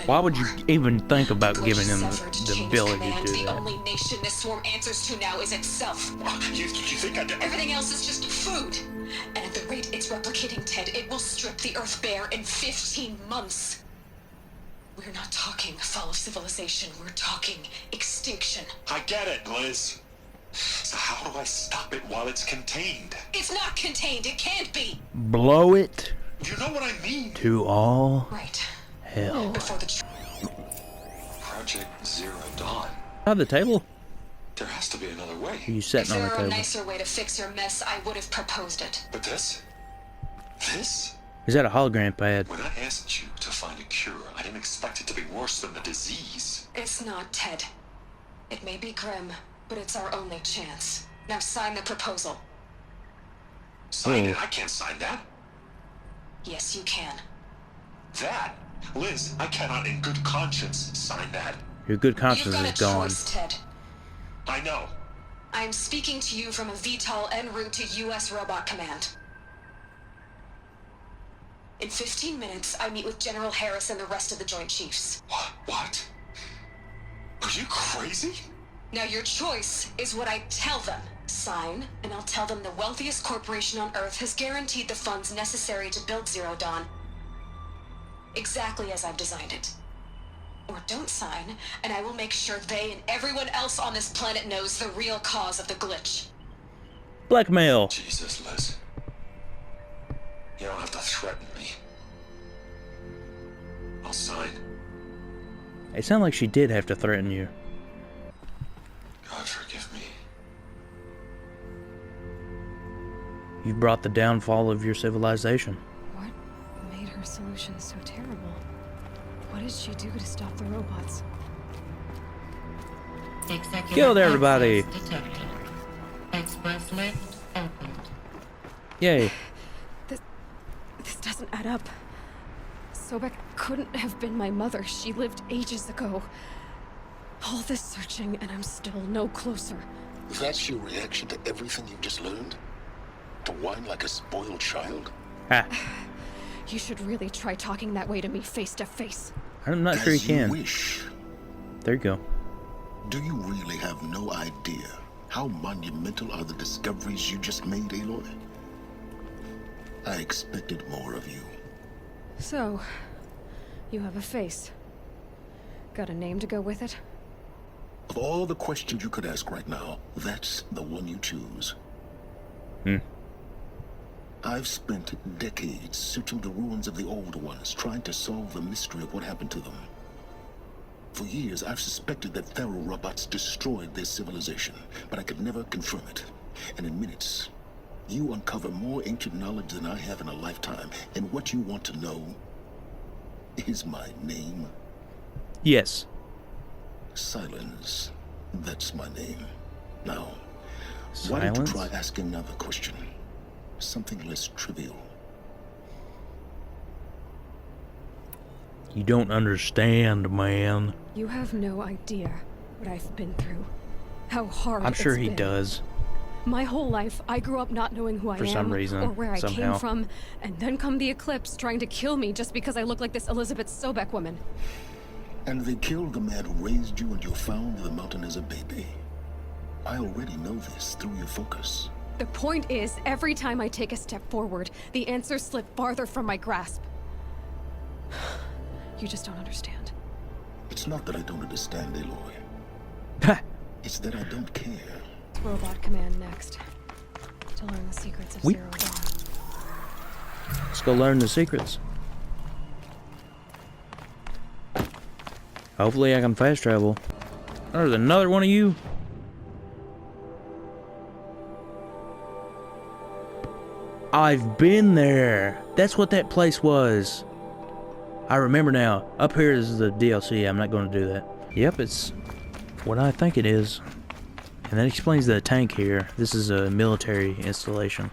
Why would you even think about giving them the ability Command, to do the that? only nation this swarm answers to now is itself. You think I did? Everything else is just food. And at the rate it's replicating, Ted, it will strip the Earth bare in 15 months. We're not talking fall of civilization. We're talking extinction. I get it, Liz. So how do I stop it while it's contained? It's not contained. It can't be. Blow it You know what I mean? to all Right. hell. Before the Project Zero Dawn. On the table? There has to be another way. Are you If sitting on there the were a table? nicer way to fix your mess, I would have proposed it. But this? This? Is that a hologram pad? When I asked you to find a cure, I didn't expect it to be worse than the disease. It's not, Ted. It may be grim, but it's our only chance. Now sign the proposal. Sign it? I can't sign that. Yes, you can. That? Liz, I cannot in good conscience sign that. Your good You've conscience got is a gone. choice, Ted. I know. I'm speaking to you from a VTOL en route to U.S. Robot Command. In 15 minutes, I meet with General Harris and the rest of the Joint Chiefs. What? Are you crazy? Now your choice is what I tell them. Sign, and I'll tell them the wealthiest corporation on Earth has guaranteed the funds necessary to build Zero Dawn. Exactly as I've designed it. Or don't sign, and I will make sure they and everyone else on this planet knows the real cause of the glitch. Blackmail. Jesus, Liz. You don't have to threaten me. I'll sign. It sounded like she did have to threaten you. God forgive me. You brought the downfall of your civilization. What made her solution so terrible? What did she do to stop the robots? Executive Killed everybody. access detected. Express lift opened. Yay. This doesn't add up. Sobek couldn't have been my mother. She lived ages ago. All this searching, and I'm still no closer. That's your reaction to everything you've just learned? To whine like a spoiled child? Ha. You should really try talking that way to me face to face. I'm not sure you can. Wish. There you go. Do you really have no idea how monumental are the discoveries you just made, Aloy? I expected more of you. So, you have a face. Got a name to go with it? Of all the questions you could ask right now, that's the one you choose. I've spent decades searching the ruins of the old ones, trying to solve the mystery of what happened to them. For years, I've suspected that Thero robots destroyed their civilization, but I could never confirm it. And in minutes, you uncover more ancient knowledge than I have in a lifetime. And what you want to know is my name. Yes. Silence. That's my name. Now, Silence? why don't you try asking another question? Something less trivial. You don't understand, man. You have no idea what I've been through. How hard I'm sure it's he been. does. My whole life, I grew up not knowing who I am For some reason, or where I somehow. came from, and then come the Eclipse trying to kill me just because I look like this Elizabeth Sobek woman. And they killed the man who raised you and you found the mountain as a baby. I already know this through your focus. The point is, every time I take a step forward, the answers slip farther from my grasp. You just don't understand. It's not that I don't understand, Aloy. It's that I don't care. Robot Command next. To learn the secrets of Zero Dawn. Let's go learn the secrets. Hopefully I can fast travel. There's another one of you. I've been there. That's what that place was. I remember now. Up here is the DLC. I'm not going to do that. Yep, it's what I think it is. And that explains the tank here. This is a military installation.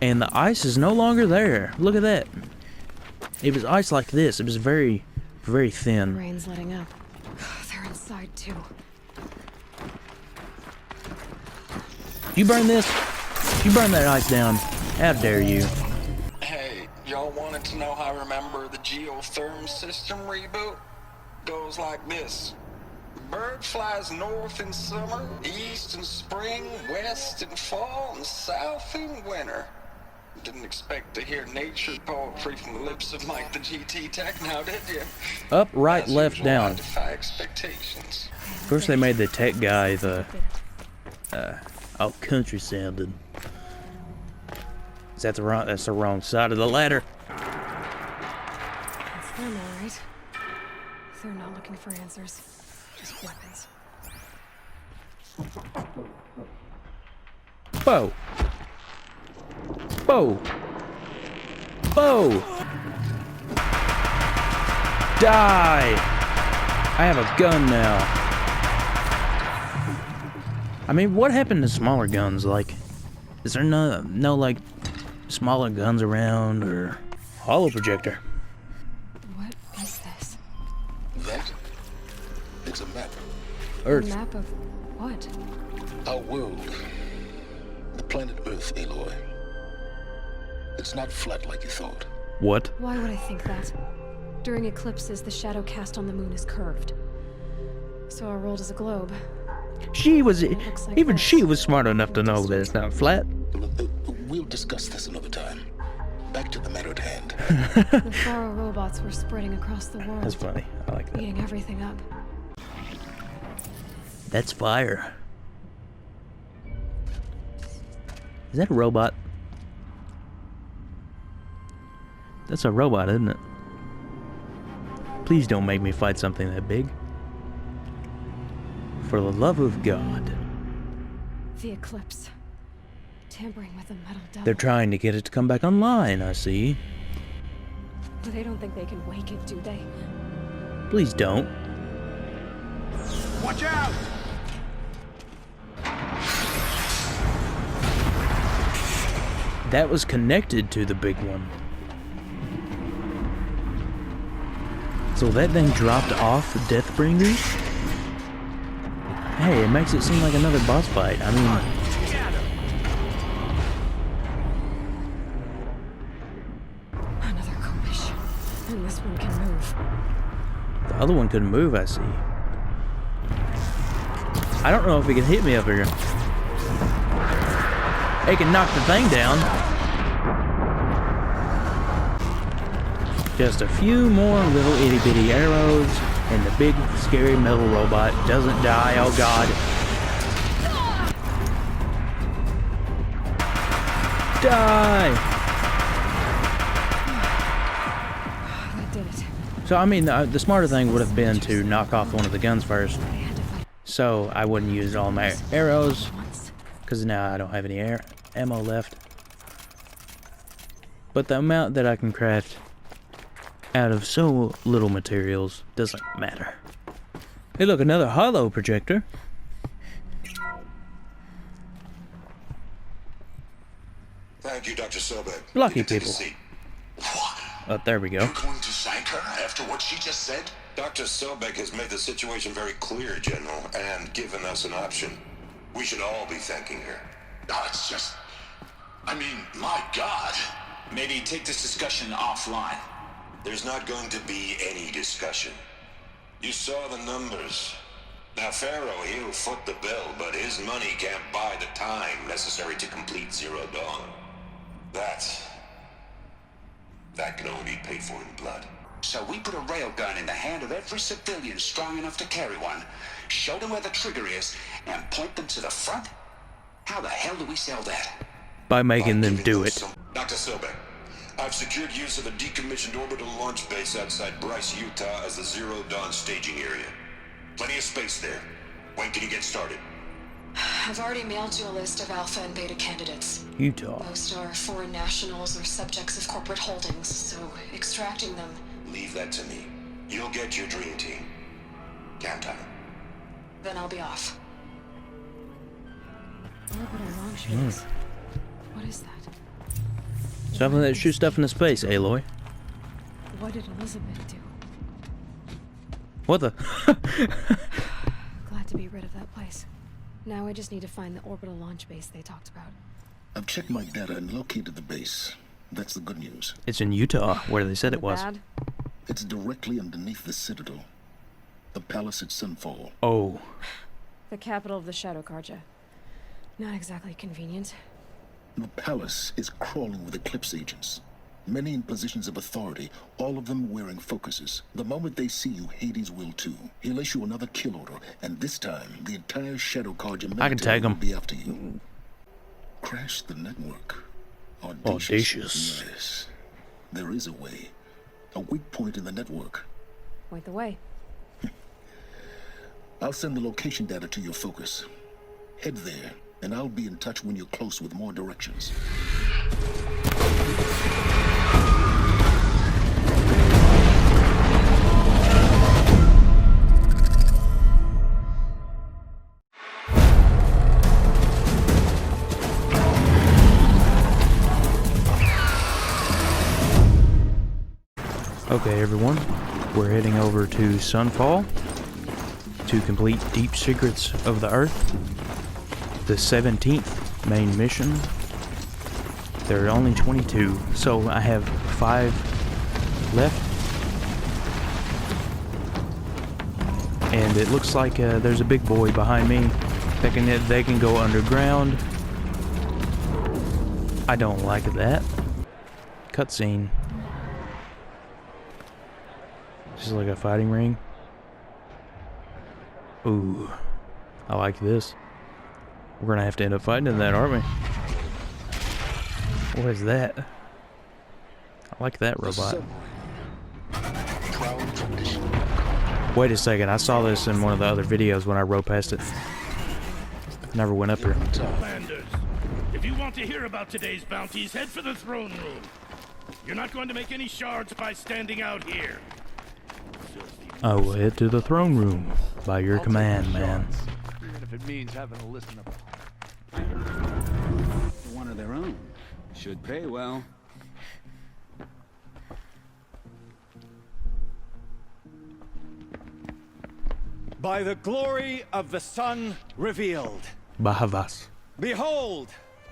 And the ice is no longer there. Look at that. It was ice like this. It was very, very thin. Rain's letting up. They're inside too. You burn this? You burn that ice down. How dare you? Hey, y'all wanted to know how I remember the geotherm system reboot? Goes like this. Bird flies north in summer, east in spring, west in fall, and south in winter. Didn't expect to hear nature poetry from the lips of Mike the GT Tech now, did you? Up, right, left, down. Defy expectations. First they made the tech guy the all country sounded. Is that the wrong? That's the wrong side of the ladder. That's them, all right. They're not looking for answers, just weapons. Bow. Bow. Bow. Die. I have a gun now. I mean, what happened to smaller guns? Like, is there no like smaller guns around or hollow projector? What is this? That? It's a map. Earth. A map of what? Our world. The planet Earth, Aloy. It's not flat like you thought. What? Why would I think that? During eclipses, the shadow cast on the moon is curved. So our world is a globe. She was, like even this. she was smart enough to know that it's not flat. We'll discuss this another time. Back to the matter at hand. The Faro robots were spreading across the world. That's funny. I like that. Eating everything up. That's fire. Is that a robot? That's a robot, isn't it? Please don't make me fight something that big. For the love of God. The eclipse. Tampering with the metal devil. They're trying to get it to come back online, I see. They don't think they can wake it, do they? Please don't. Watch out! That was connected to the big one. So that thing dropped off the Deathbringers? Hey, it makes it seem like another boss fight. I mean... Another commission. And this one can move. The other one couldn't move, I see. I don't know if he can hit me up here. He can knock the thing down. Just a few more little itty-bitty arrows, and the big, scary metal robot doesn't die, oh god. Die! That did it. So, I mean, the smarter thing would have been to knock off one of the guns first. So, I wouldn't use all my arrows, because now I don't have any ammo left. But the amount that I can craft out of so little materials doesn't matter. Hey look, another hollow projector. Thank you, Dr. Sobek. Lucky people. What? Oh, there we go. You're going to thank her after what she just said? Dr. Sobek has made the situation very clear, General, and given us an option. We should all be thanking her. No, it's just... I mean, my God. Maybe take this discussion offline. There's not going to be any discussion. You saw the numbers. Now, Pharaoh, he'll foot the bill, but his money can't buy the time necessary to complete Zero Dawn. That can only be paid for in blood. So we put a railgun in the hand of every civilian strong enough to carry one, show them where the trigger is, and point them to the front? How the hell do we sell that? By making them do it. Dr. Sobek, I've secured use of a decommissioned orbital launch base outside Bryce, Utah as the Zero Dawn staging area. Plenty of space there. When can you get started? I've already mailed you a list of alpha and beta candidates. Utah. Most are foreign nationals or subjects of corporate holdings, so extracting them... Leave that to me. You'll get your dream team. Count on it. Then I'll be off. Orbital launch base. What is that? Something that shoots stuff into space, Aloy. What did Elizabeth do? What the? Glad to be rid of that place. Now I just need to find the orbital launch base they talked about. I've checked my data and located the base. That's the good news. It's in Utah, where they said it was. Bad? It's directly underneath the citadel. The palace at Sunfall. Oh. The capital of the Shadow Carja. Not exactly convenient. The palace is crawling with Eclipse agents. Many in positions of authority, all of them wearing focuses. The moment they see you, Hades will too. He'll issue another kill order, and this time, the entire Shadow Carja military will be after you. Crash the network. Audacious. Yes. There is a way. A weak point in the network. Point the way. I'll send the location data to your focus. Head there, and I'll be in touch when you're close with more directions. Okay, everyone, we're heading over to Sunfall to complete Deep Secrets of the Earth, the 17th main mission. There are only 22, so I have 5 left. And it looks like there's a big boy behind me. They can go underground. I don't like that. Cutscene. This is like a fighting ring. Ooh, I like this. We're gonna have to end up fighting in that, aren't we? What is that? I like that robot. Wait a second, I saw this in one of the other videos when I rode past it. Never went up here. Landers, if you want to hear about today's bounties, head for the throne room. You're not going to make any shards by standing out here. I will head to the throne room by your command, man. Even if it means having to listen to One of their own. Should pay well. By the glory of the sun revealed. Bahavas. Behold,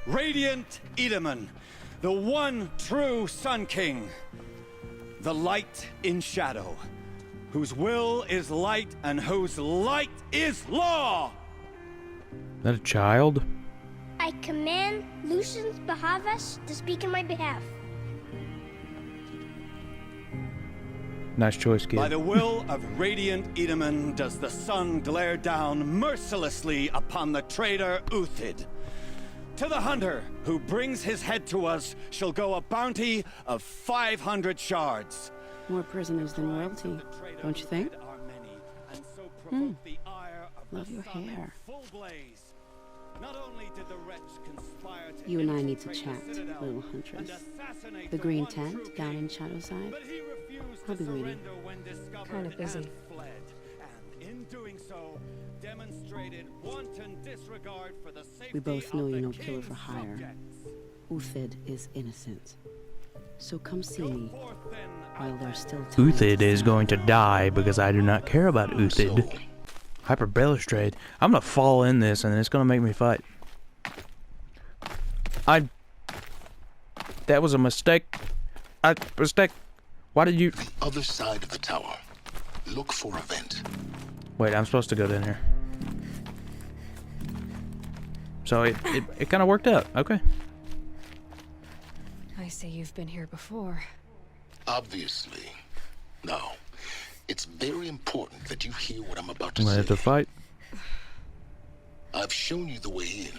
radiant Edaman, the one true Sun King. The light in shadow, whose will is light and whose light is law. Is that a child? I command Lucius Bahavas to speak in my behalf. Nice choice, kid. By the will of radiant Edaman does the sun glare down mercilessly upon the traitor Uthid. To the hunter who brings his head to us shall go a bounty of 500 shards. More prisoners than royalty, don't you think? Love your hair. You and I need to chat, little huntress. The green tent down in Shadowside. I'll be waiting. Kind of busy. We both know you're no killer for hire. Uthid is innocent. So come see me while there's still time. Uthid is going to die because I do not care about Uthid. Hyperbalustrade. I'm gonna fall in this and it's gonna make me fight. That was a mistake. Mistake. Why did you... Other side of the tower. Look for a vent. Wait, I'm supposed to go down here. So it kind of worked out. Okay. I see you've been here before. Obviously. Now, it's very important that you hear what I'm about to I'm gonna say. have to fight. I've shown you the way in,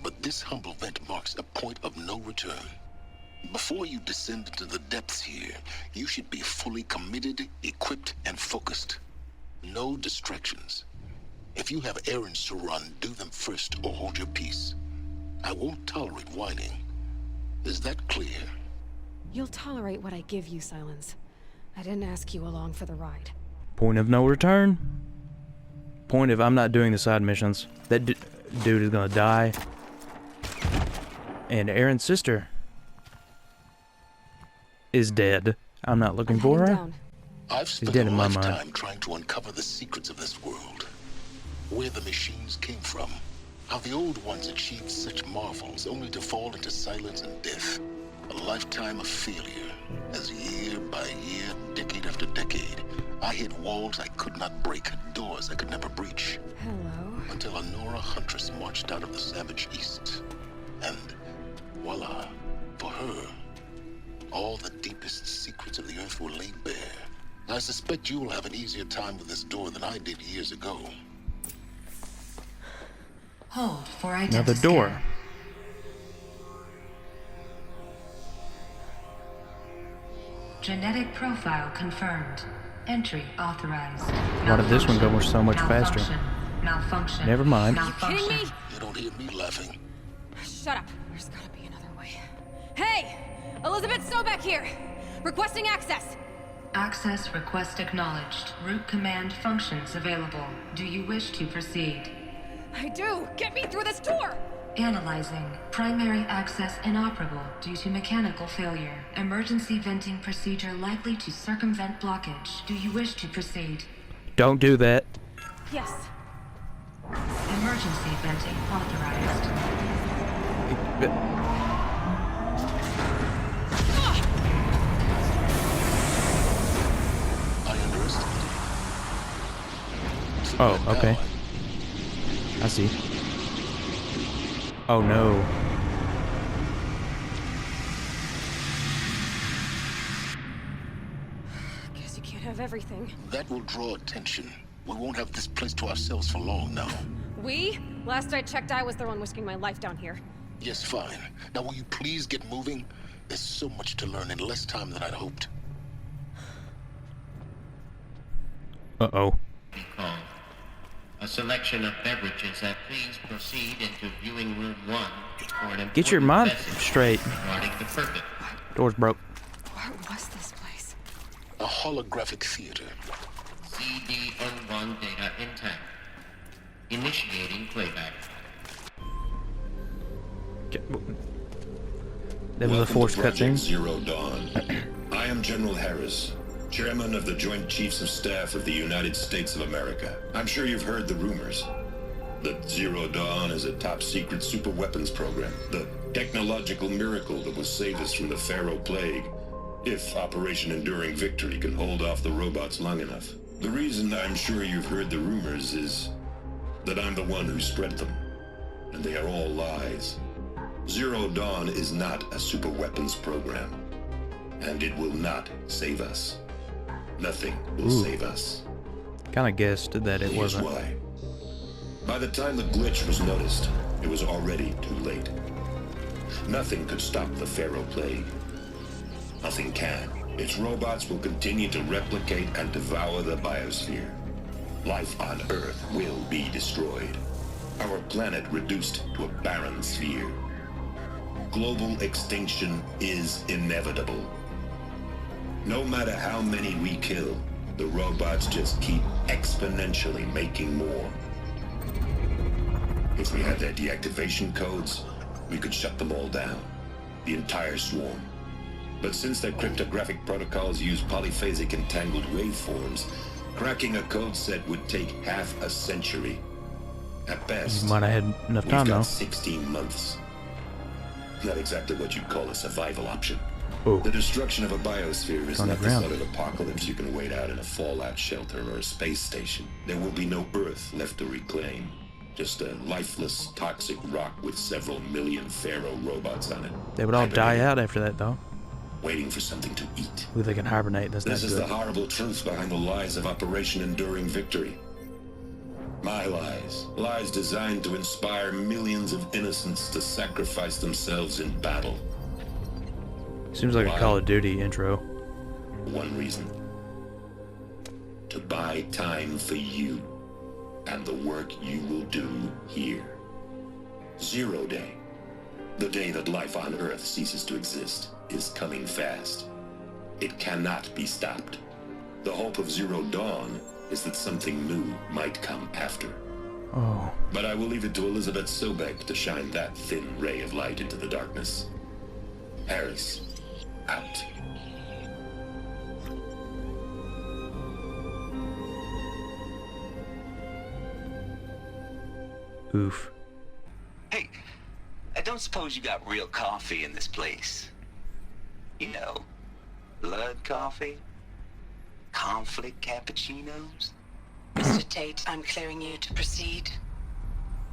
but this humble vent marks a point of no return. Before you descend into the depths here, you should be fully committed, equipped, and focused. No distractions. If you have errands to run, do them first or hold your peace. I won't tolerate whining. Is that clear? You'll tolerate what I give you, Silence. I didn't ask you along for the ride. Point of no return. Point of I'm not doing the side missions. That dude is gonna die. And Aaron's sister is dead. I'm not looking for her. I've She's spent dead a in my lifetime mind. trying to uncover the secrets of this world. Where the machines came from. How the old ones achieved such marvels only to fall into silence and death. A lifetime of failure. As year by year, decade after decade, I hit walls I could not break, doors I could never breach. Hello. Until a Nora huntress marched out of the savage east. And voila, for her, all the deepest secrets of the earth were laid bare. I suspect you'll have an easier time with this door than I did years ago. Hold for Another door. Genetic profile confirmed. Entry authorized. Why did this one go so much faster? Malfunction. Never mind. Kidding me? You don't hear me laughing. Shut up. There's gotta be another way. Hey! Elizabeth Sobek here! Requesting access! Access request acknowledged. Root command functions available. Do you wish to proceed? I do! Get me through this door! Analyzing. Primary access inoperable due to mechanical failure. Emergency venting procedure likely to circumvent blockage. Do you wish to proceed? Don't do that. Yes. Emergency venting authorized. I underestimated. Oh, okay. I see. Oh no. Guess you can't have everything. That will draw attention. We won't have this place to ourselves for long now. We? Last I checked, I was the one risking my life down here. Yes, fine. Now will you please get moving? There's so much to learn in less time than I'd hoped. Uh-oh. A selection of beverages, please proceed into viewing room 1 for an Get your important mind message straight. regarding the purpose. Door's broke. What was this place? A holographic theater. CD-N1 data intact. Initiating playback. That was a forced cutscene. Zero Dawn. I am General Harris, Chairman of the Joint Chiefs of Staff of the United States of America. I'm sure you've heard the rumors that Zero Dawn is a top-secret super-weapons program, the technological miracle that will save us from the Pharaoh Plague, if Operation Enduring Victory can hold off the robots long enough. The reason I'm sure you've heard the rumors is that I'm the one who spread them, and they are all lies. Zero Dawn is not a super-weapons program, and it will not save us. Nothing will save us. Kinda guessed that it wasn't. Here's why. By the time the glitch was noticed, it was already too late. Nothing could stop the Pharaoh Plague. Nothing can. Its robots will continue to replicate and devour the biosphere. Life on Earth will be destroyed. Our planet reduced to a barren sphere. Global extinction is inevitable. No matter how many we kill, the robots just keep exponentially making more. If we had their deactivation codes, we could shut them all down. The entire swarm. But since their cryptographic protocols use polyphasic entangled waveforms, cracking a code set would take half a century. At best, You might have had enough we've time got though. 16 months. Not exactly what you'd call a survival option. Ooh. The destruction of a biosphere is On the not the ground. sort of apocalypse you can wait out in a fallout shelter or a space station. There will be no Earth left to reclaim. Just a lifeless, toxic rock with several million Pharaoh robots on it. They would all die out after that though. Waiting for something to eat. Ooh, they can hibernate. That's This not is the good. horrible truth behind the lies of Operation Enduring Victory. My lies. Lies designed to inspire millions of innocents to sacrifice themselves in battle. Seems like Why? a Call of Duty intro. One reason. To buy time for you and the work you will do here. Zero Day. The day that life on Earth ceases to exist is coming fast. It cannot be stopped. The hope of Zero Dawn is that something new might come after. Oh. But I will leave it to Elizabeth Sobek to shine that thin ray of light into the darkness. Harris, out. Oof. Hey, I don't suppose you got real coffee in this place. You know, blood coffee? Conflict cappuccinos? Mr. Tate, I'm clearing you to proceed.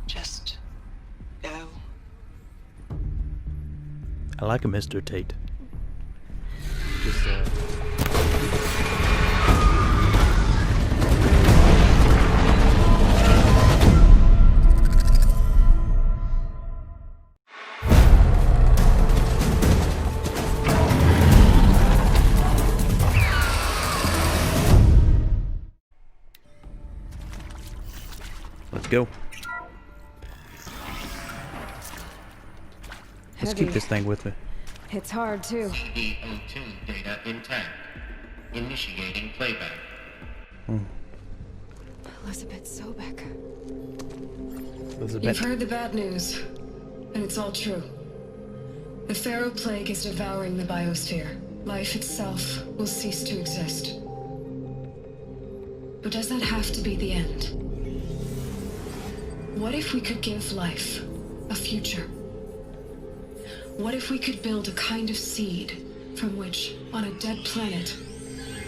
Just go. I like a Mr. Tate. Just, let's go. Let's keep this thing with me. It's hard, too. CO2 data intact. Initiating playback. Elizabeth Sobek. Elizabeth. You've heard the bad news, and it's all true. The Pharaoh Plague is devouring the biosphere. Life itself will cease to exist. But does that have to be the end? What if we could give life a future? What if we could build a kind of seed from which, on a dead planet,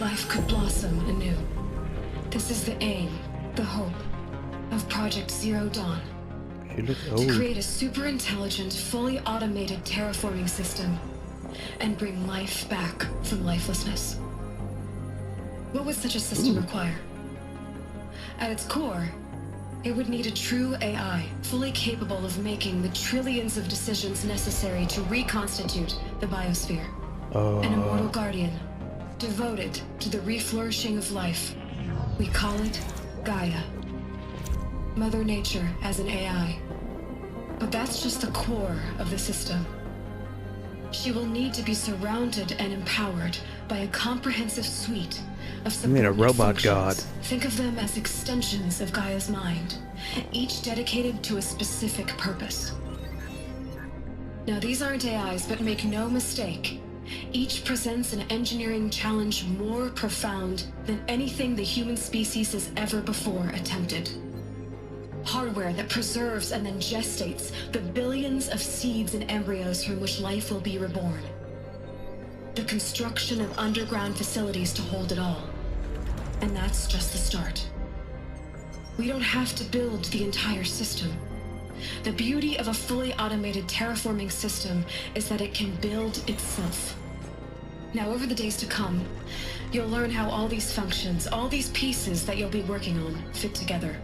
life could blossom anew? This is the aim, the hope, of Project Zero Dawn. She looks To old. create a super intelligent, fully automated terraforming system and bring life back from lifelessness. What would such a system require? At its core, it would need a true AI, fully capable of making the trillions of decisions necessary to reconstitute the biosphere. An immortal guardian, devoted to the reflourishing of life. We call it Gaia. Mother Nature as an AI. But that's just the core of the system. She will need to be surrounded and empowered by a comprehensive suite of You mean a subordinate robot god? functions. Think of them as extensions of Gaia's mind, each dedicated to a specific purpose. Now, these aren't AIs, but make no mistake, each presents an engineering challenge more profound than anything the human species has ever before attempted. Hardware that preserves and then gestates the billions of seeds and embryos from which life will be reborn. The construction of underground facilities to hold it all. And that's just the start. We don't have to build the entire system. The beauty of a fully automated terraforming system is that it can build itself. Now, over the days to come, you'll learn how all these functions, all these pieces that you'll be working on, fit together.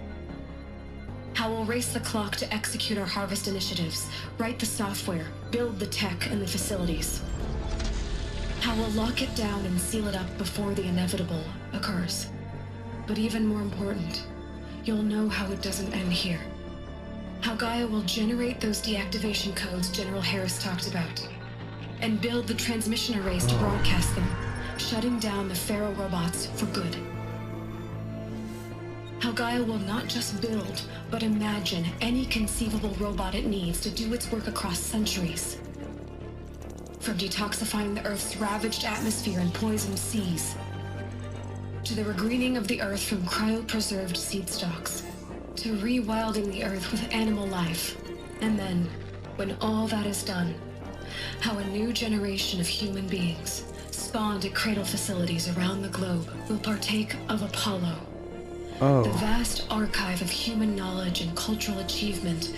How we'll race the clock to execute our harvest initiatives, write the software, build the tech and the facilities. How we'll lock it down and seal it up before the inevitable occurs. But even more important, you'll know how it doesn't end here. How Gaia will generate those deactivation codes General Harris talked about, and build the transmission arrays to broadcast them, shutting down the Pharaoh robots for good. How Gaia will not just build, but imagine any conceivable robot it needs to do its work across centuries. From detoxifying the Earth's ravaged atmosphere and poisoned seas, to the regreening of the Earth from cryopreserved seed stalks, to rewilding the Earth with animal life. And then, when all that is done, how a new generation of human beings, spawned at cradle facilities around the globe, will partake of Apollo. The vast archive of human knowledge and cultural achievement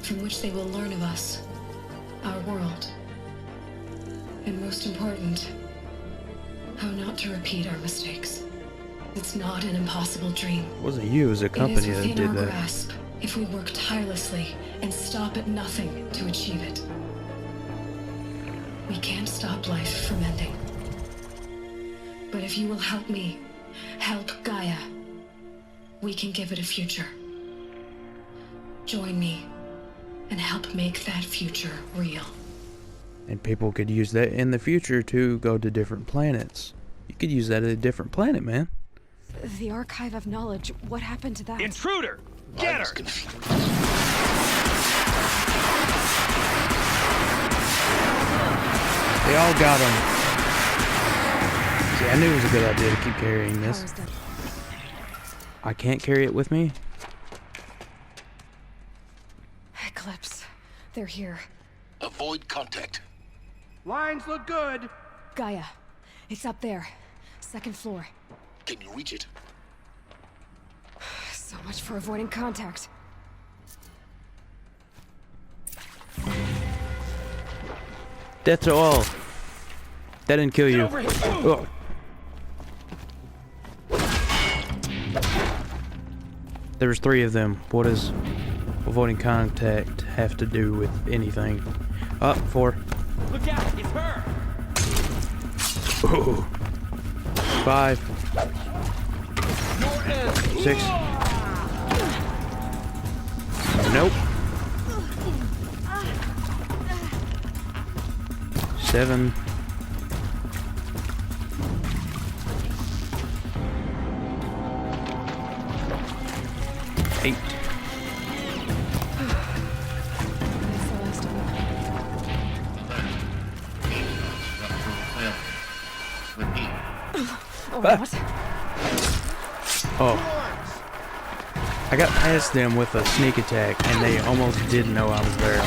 from which they will learn of us, our world. And most important, how not to repeat our mistakes. It's not an impossible dream. It wasn't you, it was a company It is that within did our that. grasp if we work tirelessly and stop at nothing to achieve it. We can't stop life from ending. But if you will help me, help Gaia, we can give it a future. Join me and help make that future real. And people could use that in the future to go to different planets. You could use that at a different planet, man. The Archive of Knowledge. What happened to that? Intruder! Get her! They all got him. See, I knew it was a good idea to keep carrying this. I can't carry it with me. Eclipse. They're here. Avoid contact. Lines look good. Gaia. It's up there. Second floor. Can you reach it? So much for avoiding contact. Death to all. That didn't kill you. Oh. There's 3 of them. What does avoiding contact have to do with anything? Up, 4. Look out! It's her! Oh. 5. 6. Nope. 7. 8. Oh. I got past them with a sneak attack, and they almost didn't know I was there.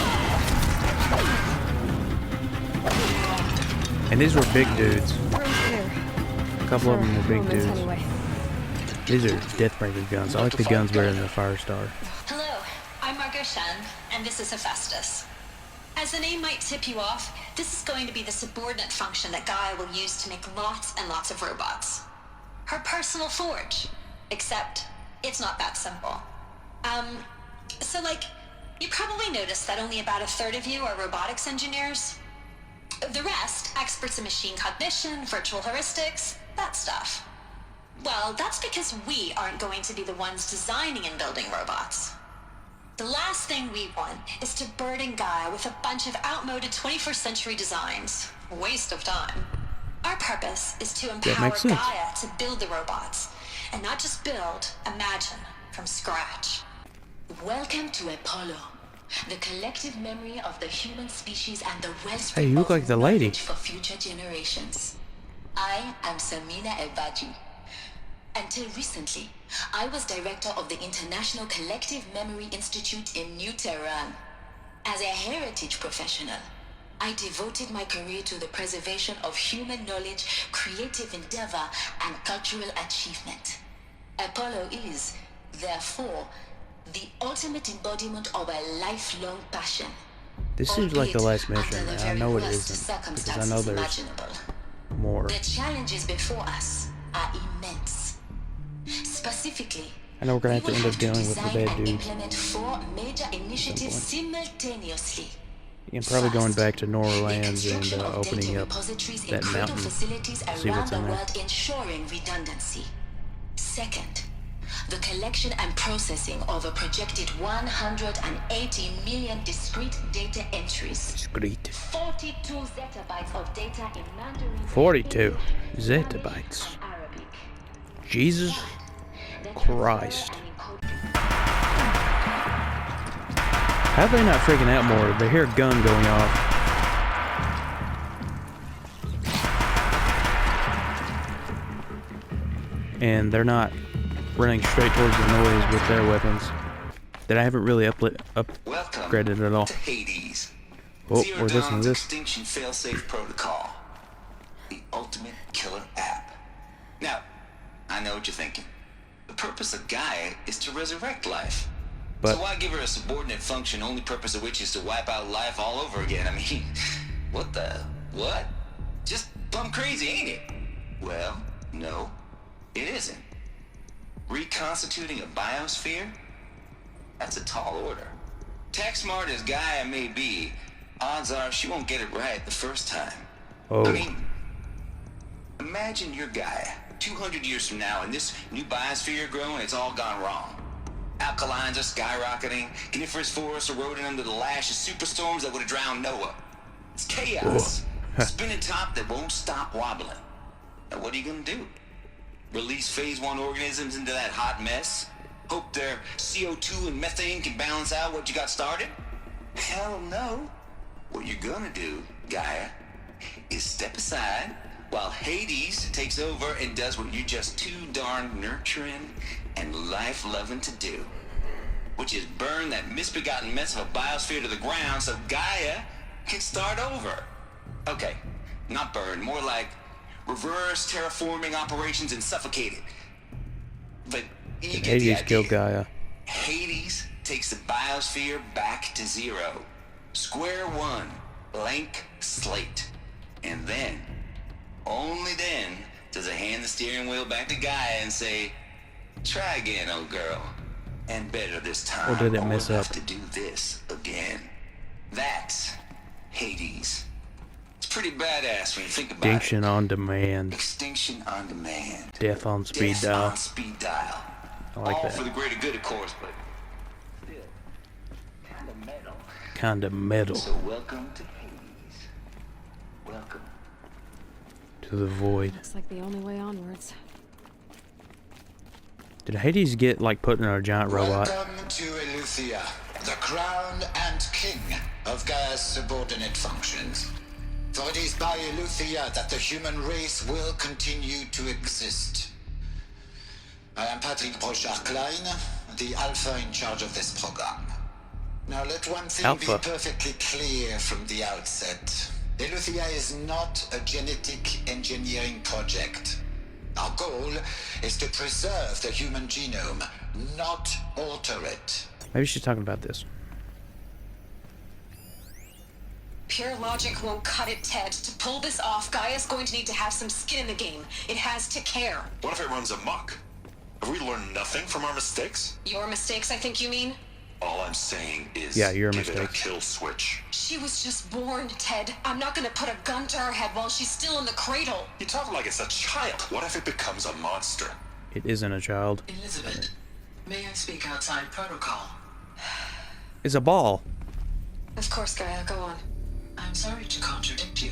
And these were big dudes. A couple of them were big dudes. These are Deathbringer guns. I like the guns better than the Firestar. Hello, I'm Margot Shen, and this is Hephaestus. As the name might tip you off, this is going to be the subordinate function that Gaia will use to make lots and lots of robots. Her personal forge. Except, it's not that simple. So you probably noticed that only about 1/3 of you are robotics engineers. The rest, experts in machine cognition, virtual heuristics, that stuff. Well, that's because we aren't going to be the ones designing and building robots. The last thing we want is to burden Gaia with a bunch of outmoded 21st century designs. Waste of time. Our purpose is to empower Gaia to build the robots. And not just build, imagine, from scratch. Welcome to Apollo, the collective memory of the human species and the Hey, wellspring you look like the lady. for future generations. I am Samina Ebaji. Until recently, I was director of the International Collective Memory Institute in New Tehran. As a heritage professional, I devoted my career to the preservation of human knowledge, creative endeavor, and cultural achievement. Apollo is, therefore, the ultimate embodiment of a lifelong passion. This seems like the last mission. I know it isn't, because I know there's more. The challenges before us are immense. Specifically, I know we're gonna have to end up dealing with the bad dude. implement 4 major initiatives simultaneously. And probably going back to New Orleans and opening up that mountain. Facilities See around what's the in there. world, ensuring redundancy. Second, the collection and processing of a projected 180 million discrete data entries. Discrete. 42 zettabytes of data in Mandarin. 42 zettabytes. Jesus Christ. How are they not freaking out more? They hear a gun going off. And they're not running straight towards the noise with their weapons. That I haven't really upgraded at all. To Hades. Oh, Zero we're listening to Dawn's this. Extinction Failsafe Protocol. The ultimate killer app. Now, I know what you're thinking. The purpose of Gaia is to resurrect life. But so why give her a subordinate function, only purpose of which is to wipe out life all over again? I mean, what? Just plumb crazy, ain't it? Well, no, it isn't. Reconstituting a biosphere? That's a tall order. Tech smart as Gaia may be, odds are she won't get it right the first time. Oh. I mean, imagine your Gaia 200 years from now, and this new biosphere you're growing, it's all gone wrong. Alkalines are skyrocketing, coniferous forests eroding under the lash of superstorms that would have drowned Noah. It's chaos. Spinning top that won't stop wobbling. Now what are you gonna do? Release phase 1 organisms into that hot mess? Hope their CO2 and methane can balance out what you got started? Hell no. What you're gonna do, Gaia, is step aside while Hades takes over and does what you're just too darn nurturing and life-loving to do. Which is burn that misbegotten mess of a biosphere to the ground so Gaia can start over. Okay, not burn, more like reverse terraforming operations and suffocate it. But you get the Hades idea. killed Gaia. Hades takes the biosphere back to zero. Square one, blank slate. And then, only then, does it hand the steering wheel back to Gaia and say, try again, old girl. And better this time. Or did it mess we'll up? have to do this again. That's Hades. It's pretty badass when you think about Extinction on demand. Extinction on demand. Death on speed Death dial. on speed dial. I like All that. for the greater good, of course, but still kind of metal. Kinda metal. So welcome to Hades. Welcome To the void. Looks like the only way onwards. Did Hades get like put in a giant robot? Welcome to Eleuthia, the crown and king of Gaia's subordinate functions. For it is by Eleuthia that the human race will continue to exist. I am Patrick Brochard-Klein, the Alpha in charge of this program. Now let one thing Alpha. be perfectly clear from the outset. Eleuthia is not a genetic engineering project. Our goal is to preserve the human genome, not alter it. Maybe she's talking about this. Pure logic won't cut it, Ted. To pull this off, Gaia's going to need to have some skin in the game. It has to care. What if it runs amok? Have we learned nothing from our mistakes? Your mistakes, I think you mean? All I'm saying is Yeah, your give it a mistake. kill switch. She was just born, Ted. I'm not gonna put a gun to her head while she's still in the cradle. You talk like it's a child. What if it becomes a monster? It isn't a child. Elizabeth, may I speak outside protocol? It's a ball. Of course, Gaia, go on. I'm sorry to contradict you,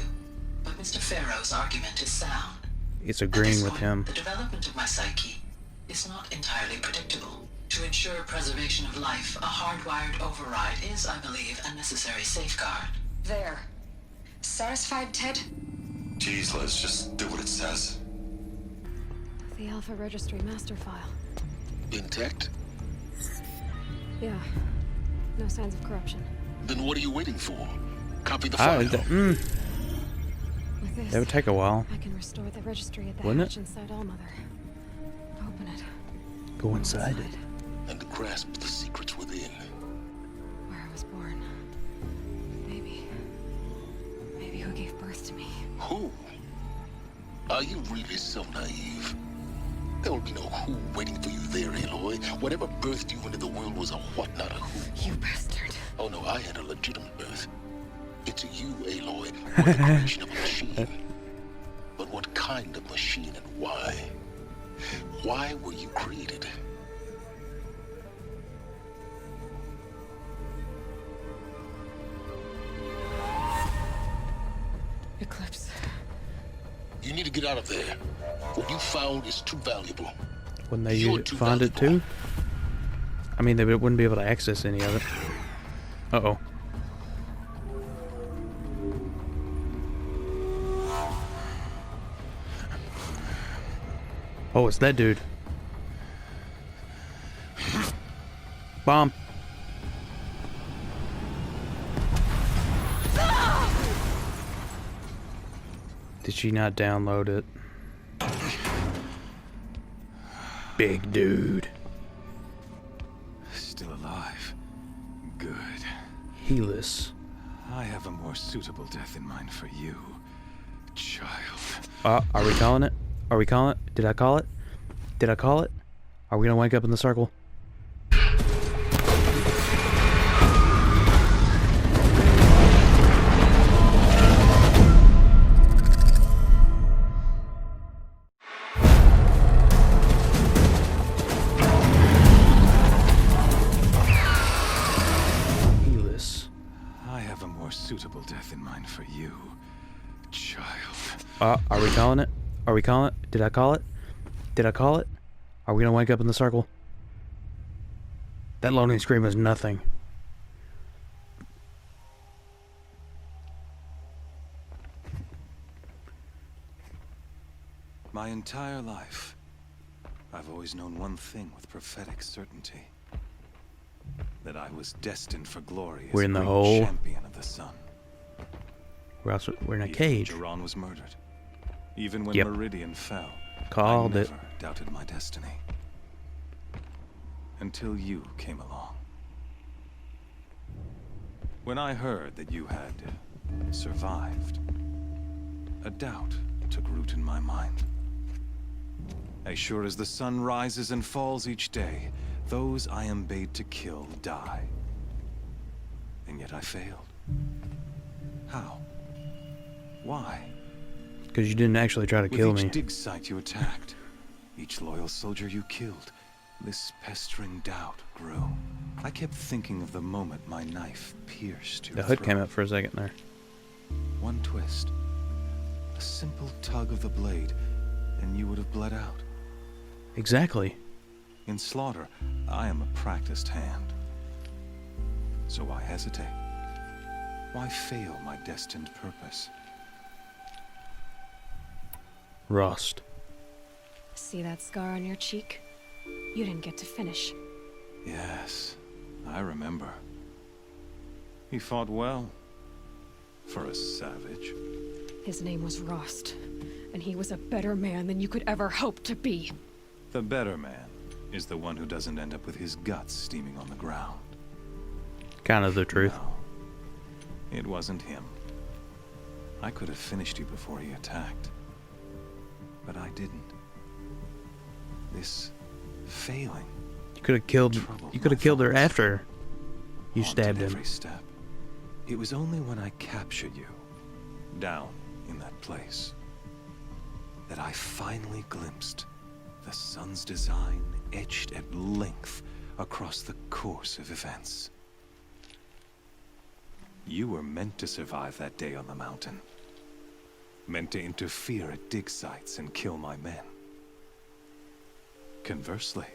but Mr. Farrow's argument is sound. It's agreeing with him. The development of my psyche is not entirely predictable. To ensure preservation of life, a hardwired override is, I believe, a necessary safeguard. There. Satisfied, Ted? Jeez, Liz, just do what it says. The Alpha Registry master file. Intact? Yeah. No signs of corruption. Then what are you waiting for? Copy the I file. like that. With this, That would take a while. I can restore the registry at the Wouldn't hatch it? inside Allmother. Open it. Go inside it. And grasp the secrets within. Where I was born. Maybe who gave birth to me. Who? Are you really so naive? There will be no who waiting for you there, Aloy. Whatever birthed you into the world was a what, not a who. You bastard. Oh no, I had a legitimate birth. It's you, Aloy. We're the creation of a machine. But what kind of machine and why? Why were you created? Eclipse. You need to get out of there. What you found is too valuable. Wouldn't they You're too find it too? I mean, they wouldn't be able to access any of it. Uh-oh. Oh, it's that dude. Bomb. Did she not download it? Big dude. Still alive. Good. Healess. I have a more suitable death in mind for you, child. Are we calling it? Are we calling it? Did I call it? Did I call it? Are we gonna wake up in the circle? Healess. I have a more suitable death in mind for you, child. Are we calling it? Are we calling it? Did I call it? Did I call it? Are we gonna wake up in the circle? That loading screen was nothing. My entire life, I've always known one thing with prophetic certainty. That I was destined for glory as We're in the great hole. champion of the sun. We're in a Even cage. when Duran was murdered. Even when Yep. Meridian fell. Called I it. never doubted my destiny. Until you came along. When I heard that you had survived, a doubt took root in my mind. As sure as the sun rises and falls each day, those I am bade to kill die. And yet I failed. How? Why? Because you didn't actually try to kill With me. each dig site you attacked, each loyal soldier you killed, this pestering doubt grew. I kept thinking of the moment my knife pierced your The hood throat. came up for a second there. One twist, a simple tug of the blade, and you would have bled out. Exactly. In slaughter, I am a practiced hand. So why hesitate? Why fail my destined purpose? Rust. See that scar on your cheek? You didn't get to finish. Yes, I remember. He fought well. For a savage. His name was Rost, and he was a better man than you could ever hope to be. The better man is the one who doesn't end up with his guts steaming on the ground. Kind of the truth. No, it wasn't him. I could have finished you before he attacked. But I didn't. This failing. You could have killed. You could have killed her after you stabbed him. Every step. It was only when I captured you, down in that place, that I finally glimpsed the sun's design etched at length across the course of events. You were meant to survive that day on the mountain. Meant to interfere at dig sites and kill my men. Conversely,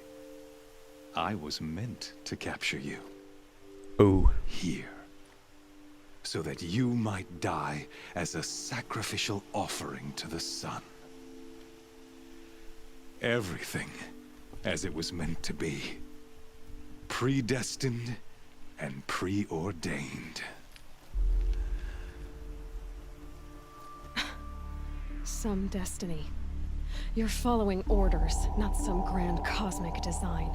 I was meant to capture you. Oh. Here. So that you might die as a sacrificial offering to the sun. Everything as it was meant to be. Predestined and preordained. Some destiny. You're following orders, not some grand cosmic design.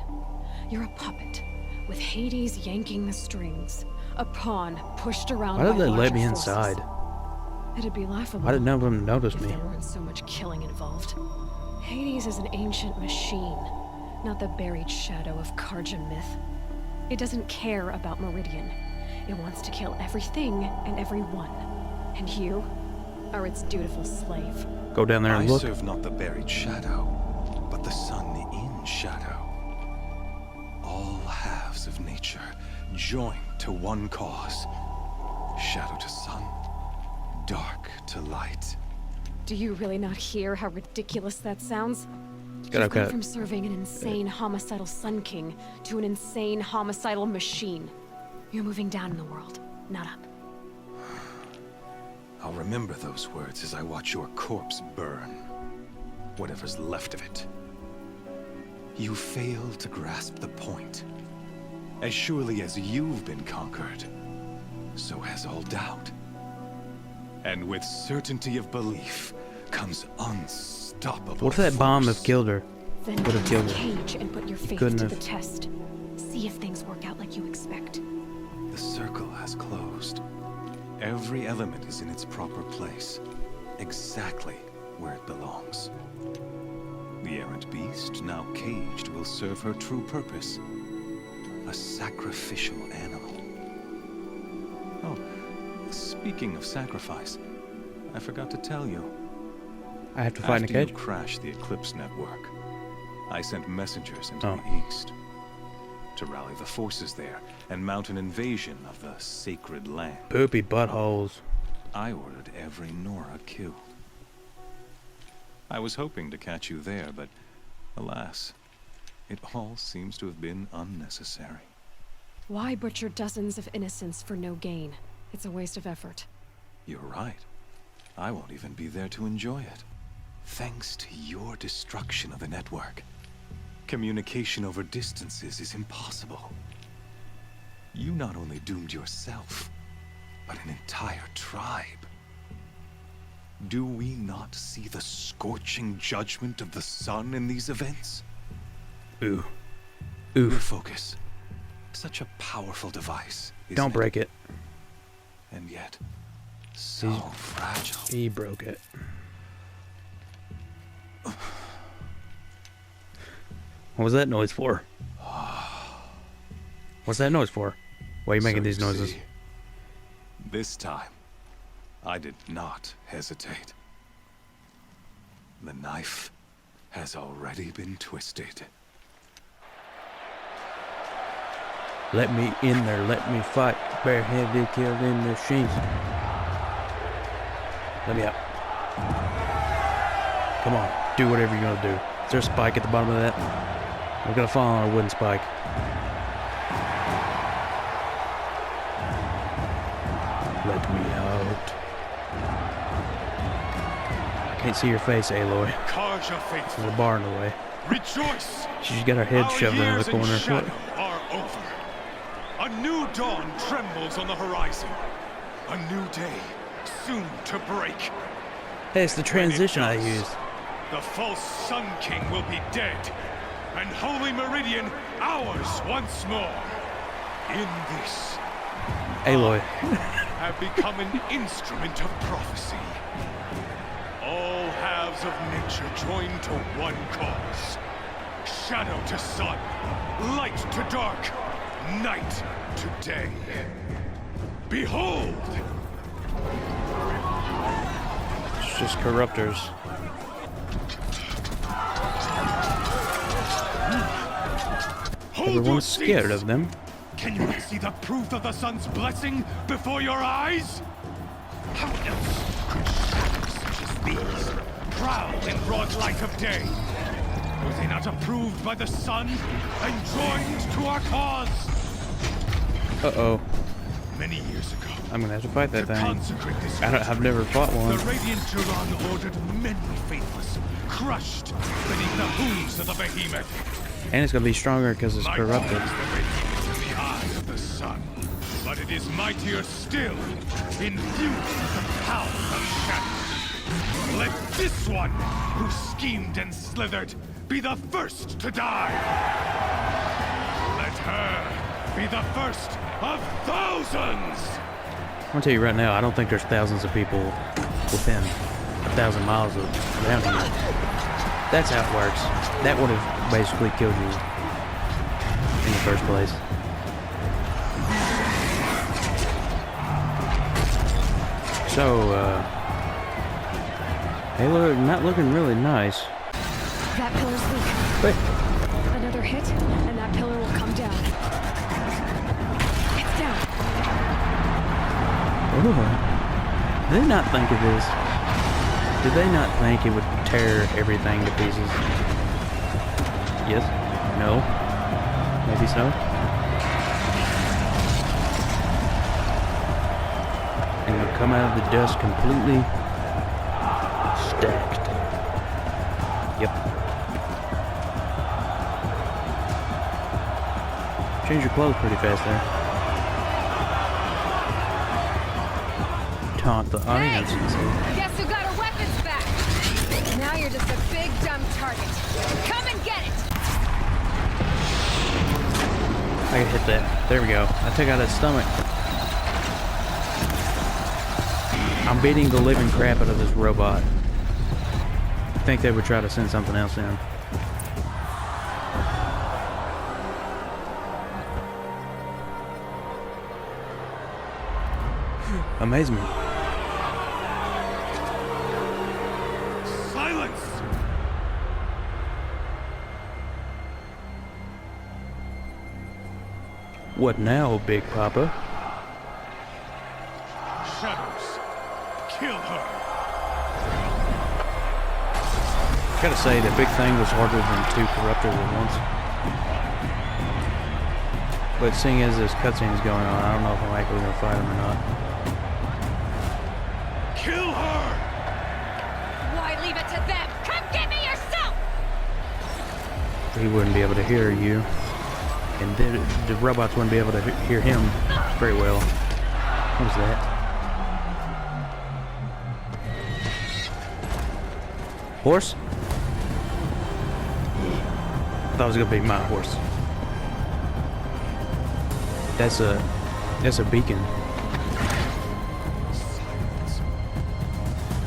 You're a puppet, with Hades yanking the strings. A pawn pushed around Why did by they let larger me forces. inside? It'd be laughable. Why did none of them notice if me? there weren't so much killing involved. Hades is an ancient machine, not the buried shadow of Karjan myth. It doesn't care about Meridian. It wants to kill everything and everyone. And you are its dutiful slave. Go down there and I look. serve not the buried shadow, but the sun in shadow. All halves of nature joined to one cause. Shadow to sun, dark to light. Do you really not hear how ridiculous that sounds? You've You've gone from serving an insane homicidal Sun King to an insane homicidal machine. You're moving down in the world, not up. I'll remember those words as I watch your corpse burn. Whatever's left of it. You fail to grasp the point. As surely as you've been conquered, so has all doubt. And with certainty of belief comes unstoppable What if that bomb have killed her? Then Would get have to killed the her. cage and put your faith Couldn't to have. the test. See if things work out like you expect. The circle has closed. Every element is in its proper place, exactly where it belongs. The errant beast, now caged, will serve her true purpose. A sacrificial animal. Oh, speaking of sacrifice, I forgot to tell you. I have to fight in a After you cage? crashed the Eclipse network, I sent messengers into Oh. the east to rally the forces there and mount an invasion of the sacred land. Poopy buttholes. I ordered every Nora killed. I was hoping to catch you there, but alas, it all seems to have been unnecessary. Why butcher dozens of innocents for no gain? It's a waste of effort. You're right. I won't even be there to enjoy it. Thanks to your destruction of the network, communication over distances is impossible. You not only doomed yourself, but an entire tribe. Do we not see the scorching judgment of the sun in these events? Ooh. Your focus. Such a powerful device. Don't break it. And yet, so fragile. He broke it. What was that noise for? What's that noise for? Why are you making these noises? See, this time, I did not hesitate. The knife has already been twisted. Let me in there, let me fight. Bareheaded, killed in the sheets. Let me out. Come on, do whatever you're gonna do. Is there a spike at the bottom of that? We're gonna fall on a wooden spike. Let me out. I can't see your face, Aloy. Karja faithful. There's a bar in the way. Rejoice! She's got her head shoved into the corner. Shadow are over. A new dawn trembles on the horizon. A new day, soon to break. Hey, it's the transition I used. The false Sun King will be dead, and Holy Meridian ours once more. In this, Aloy. have become an instrument of prophecy. All halves of nature join to one cause. Shadow to sun, light to dark, night to day. Behold! It's just corruptors. Everyone's scared of them. Can you not see the proof of the sun's blessing before your eyes? How else could shadows such as these prowl in broad light of day? Were they not approved by the sun and joined to our cause? Uh-oh. Many years ago, I'm gonna have to fight that thing. consecrate this I've never fought one. the Radiant Turan ordered many faithless, crushed beneath the hooves of the behemoth. And it's gonna be stronger because it's corrupted. The radiance in the eye of the sun, but it is mightier still, infused with the power of shadow. Let this one, who schemed and slithered, be the first to die. Let her be the first of thousands. I'm gonna tell you right now, I don't think there's thousands of people within 1,000 miles of around here. That's how it works. That would have basically killed you in the first place. So, Halo, not looking really nice. That pillar's weak. Wait. Another hit, and that pillar will come down. It's down. Ooh. Did they not think of this? Did they not think it would tear everything to pieces? Yes? No? Maybe so? And it'll come out of the dust completely stacked. Yep. Change your clothes pretty fast there. Taunt the audience. Guess who got our weapons back? Now you're just a big dumb target. Come and get it! I can hit that. There we go. I took out his stomach. I'm beating the living crap out of this robot. I think they would try to send something else in. Amazement. Silence! What now, Big Papa? Shadows, kill her. Gotta say, the big thing was harder than 2 corruptors at once. But seeing as this cutscene is going on, I don't know if I'm actually gonna fight him or not. Kill her! Why leave it to them? Come get me yourself! He wouldn't be able to hear you, and the robots wouldn't be able to hear him very well. What was that? Horse? I thought it was gonna be my horse. That's a beacon.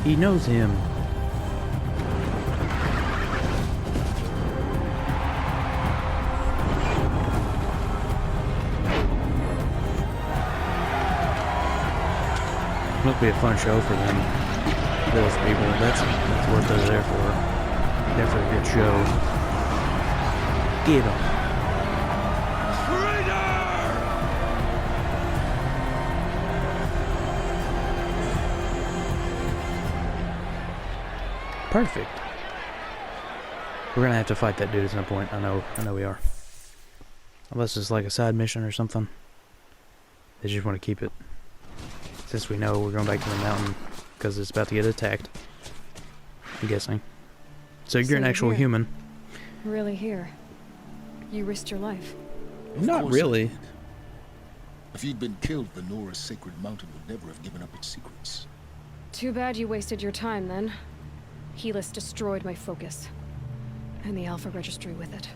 He knows him. Must be a fun show for them. Those people. That's what they're there for. They're for a good show. Get them. Perfect. We're gonna have to fight that dude at some point. I know we are. Unless it's like a side mission or something. They just want to keep it. Since we know we're going back to the mountain because it's about to get attacked. I'm guessing. So you're an actual human. Really here. You risked your life. Not really. If you'd been killed, the Nora's sacred mountain would never have given up its secrets. Too bad you wasted your time then. Helis destroyed my focus. And the Alpha Registry with it.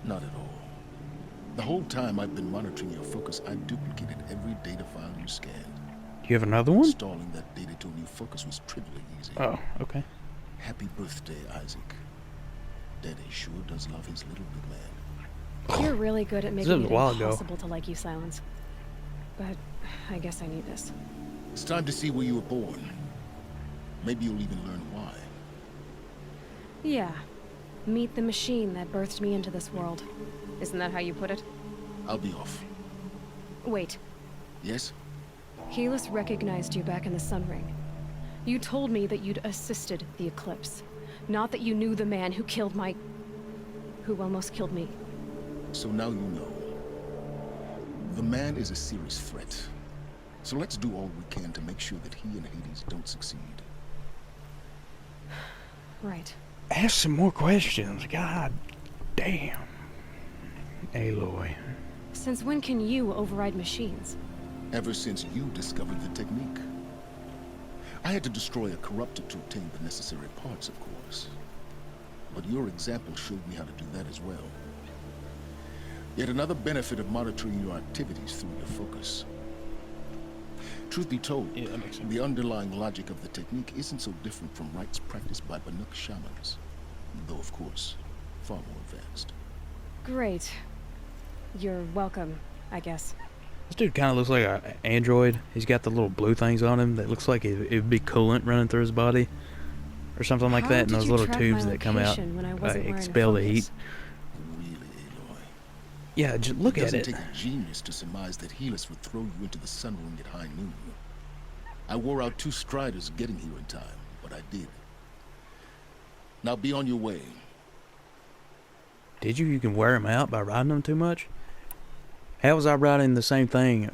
Not at all. The whole time I've been monitoring your focus, I duplicated every data file you scanned. Do you have another one? Installing that data to a new focus was trivially easy. Oh, okay. Happy birthday, Isaac. Daddy sure does love his little big man. You're really good at making it impossible to like you, Silence. But I guess I need this. It's time to see where you were born. Maybe you'll even learn why. Yeah. Meet the machine that birthed me into this world. Isn't that how you put it? I'll be off. Wait. Yes? Helis recognized you back in the Sun Ring. You told me that you'd assisted the Eclipse. Not that you knew the man who killed my... who almost killed me. So now you know. The man is a serious threat. So let's do all we can to make sure that he and Hades don't succeed. Right. Ask some more questions. God damn. Aloy. Since when can you override machines? Ever since you discovered the technique. I had to destroy a corruptor to obtain the necessary parts, of course. But your example showed me how to do that as well. Yet another benefit of monitoring your activities through your focus. Truth be told, the underlying logic of the technique isn't so different from rites practiced by Banuk shamans. Though, of course, far more advanced. Great. You're welcome, I guess. This dude kind of looks like an android. He's got the little blue things on him that looks like it would be coolant running through his body. Or something like that, and those little tubes that come out expel the heat. Really, Aloy? Yeah, just look at it. It doesn't take a genius to surmise that Helis would throw you into the Sun Ring at high noon. I wore out 2 striders getting here in time, but I did. Now be on your way. Did you? You can wear them out by riding them too much? How was I riding the same thing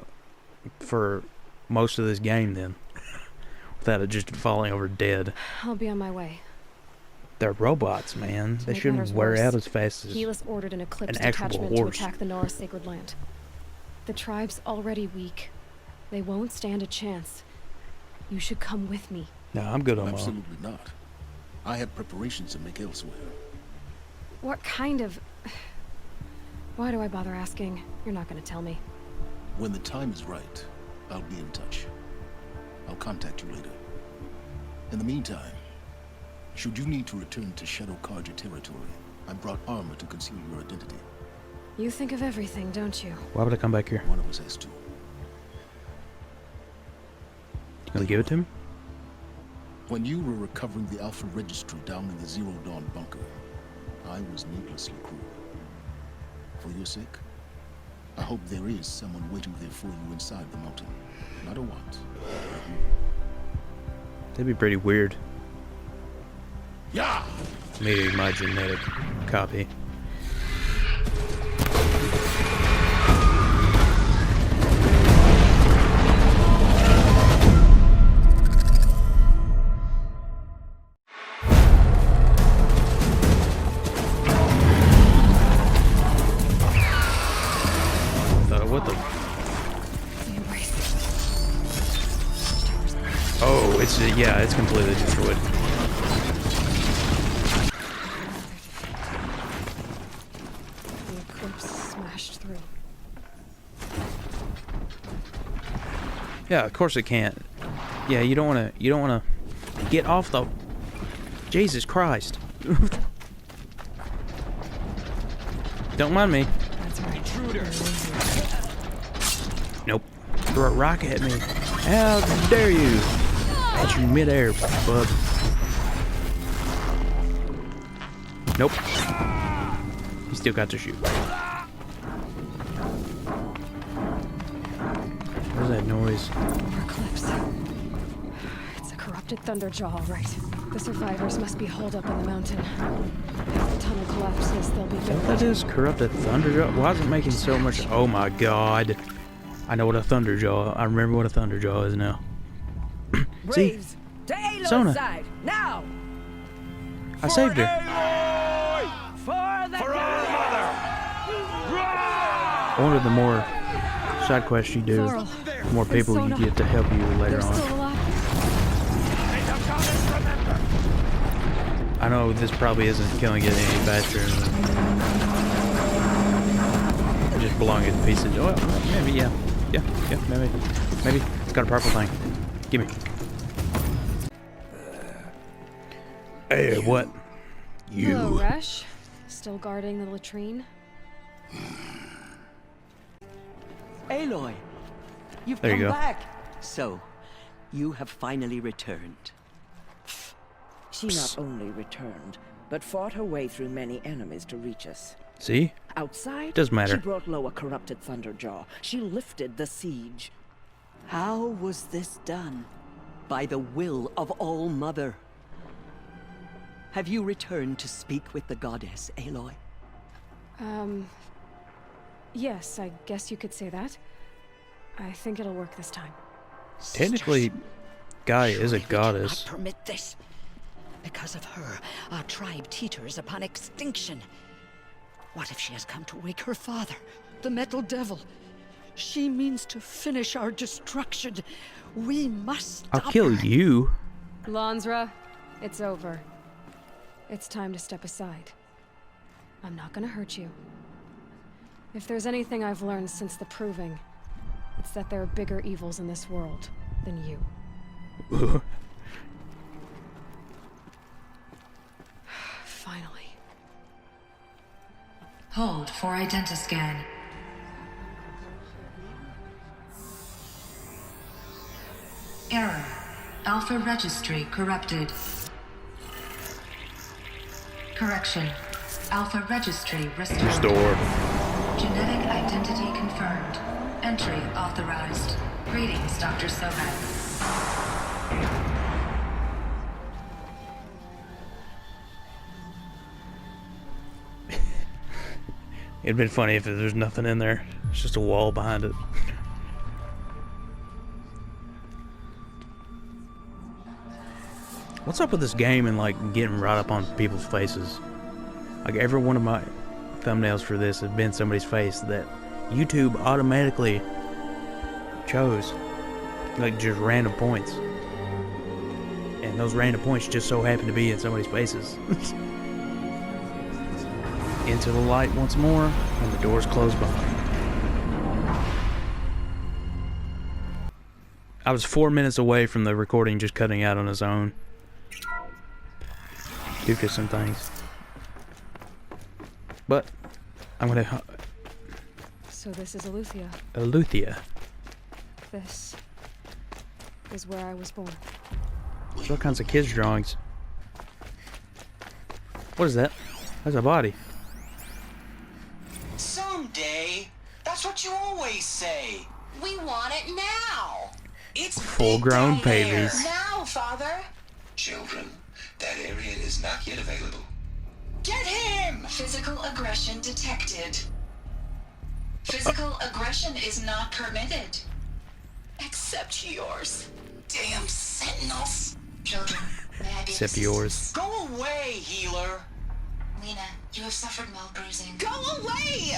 for most of this game then? Without it just falling over dead. I'll be on my way. They're robots, man. They shouldn't wear out as fast as Helis ordered an Eclipse an actual detachment horse. to attack the Nora Sacred Land. The tribe's already weak. They won't stand a chance. You should come with me. No, I'm good on my own. Absolutely not. I have preparations to make elsewhere. What kind of... Why do I bother asking? You're not going to tell me. When the time is right, I'll be in touch. I'll contact you later. In the meantime, should you need to return to Shadow Karja territory, I brought armor to conceal your identity. You think of everything, don't you? Why would I come back here? One of us has to. You gonna give it to me? When you were recovering the Alpha Registry down in the Zero Dawn bunker, I was needlessly cruel. For your sake, I hope there is someone waiting there for you inside the mountain. Not a what. That'd be pretty weird. Yeah! Maybe my genetic copy. What the? Oh, it's yeah, it's completely destroyed. The eclipse smashed through. Yeah, of course it can't. Yeah, you don't want to get off the. Jesus Christ. Don't mind me. That's right. Nope. Throw a rocket at me. How dare you? At you midair, bub. Nope. You still got to shoot. Where's that noise? More eclipse. It's a corrupted Thunderjaw, all right. The survivors must be holed up in the mountain. If the tunnel collapses, they'll be Is that what that is? Corrupted Thunderjaw? Why is it making so much? Oh my god. I know what a Thunderjaw. I remember what a Thunderjaw is now. See? To Aloy's Sona. side, now! I saved her. For our mother! I wonder the more side quests you do, Laurel. the more people you get to help you later They're on. still alive. I know this probably isn't killing it any faster than just blowing it to pieces. Oh, maybe, yeah. Yeah, maybe. Maybe. It's got a purple thing. Gimme. Hey, what? Hello, Resh. Still guarding the latrine? Aloy, you've There you come go. back. So, you have finally returned. She not only returned, but fought her way through many enemies to reach us. See? Outside, Doesn't matter. she brought low a corrupted Thunderjaw. She lifted the siege. How was this done? By the will of All Mother. Have you returned to speak with the goddess, Aloy? Yes, I guess you could say that. I think it'll work this time. Technically, Gaia is a goddess. Permit this. Because of her, our tribe teeters upon extinction. What if she has come to wake her father, the Metal Devil? She means to finish our destruction. We must stop I'll kill her. you. Lansra, it's over. It's time to step aside. I'm not gonna hurt you. If there's anything I've learned since the Proving, it's that there are bigger evils in this world than you. Finally. Hold for identiscan. Error. Alpha registry corrupted. Correction. Alpha registry restored. Restore. Genetic identity confirmed. Entry authorized. Greetings, Dr. Sobek. It'd been funny if there's nothing in there. It's just a wall behind it. What's up with this game and like getting right up on people's faces? Like every one of my thumbnails for this has been somebody's face that YouTube automatically chose. Like just random points. And those random points just so happen to be in somebody's faces. Into the light once more, and the doors close behind. I was 4 minutes away from the recording just cutting out on its own. Due to some things. But, I'm gonna... So this is Eleuthia. Eleuthia. This is where I was born. There's all kinds of kids' drawings. What is that? That's a body. Someday. That's what you always say. We want it now. It's Full-grown babies. Now, Father. Children, that area is not yet available. Get him! Physical aggression detected. Physical aggression is not permitted. Except yours. Damn sentinels. Children, may I be of Except yours. assistance? Go away, healer. Lena, you have suffered mild bruising. Go away!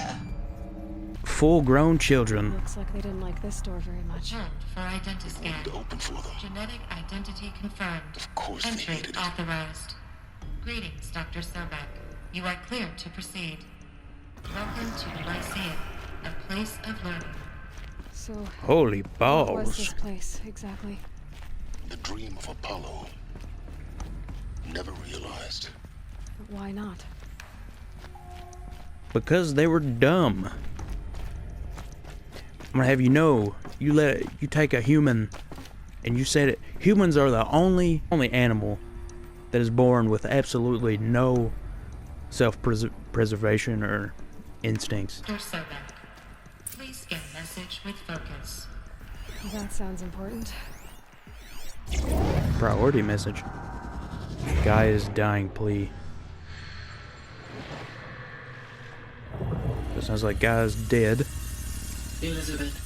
Full-grown children. Looks like they didn't like this door very much. Confirmed for identiscan. To open for them. Genetic identity confirmed. Of course they Entry needed it. authorized. Greetings, Dr. Sobek. You are cleared to proceed. Welcome to the Lyceum, a place of learning. So, Holy what was balls. this place exactly? The dream of Apollo. Never realized. Why not? Because they were dumb. I'm gonna have you know, you take a human and you said it. Humans are the only animal that is born with absolutely no self-preservation or instincts. Dr. Sobek, please scan message with focus. That sounds important. Priority message. Guy is dying plea. It sounds like Guy's dead. Elizabeth,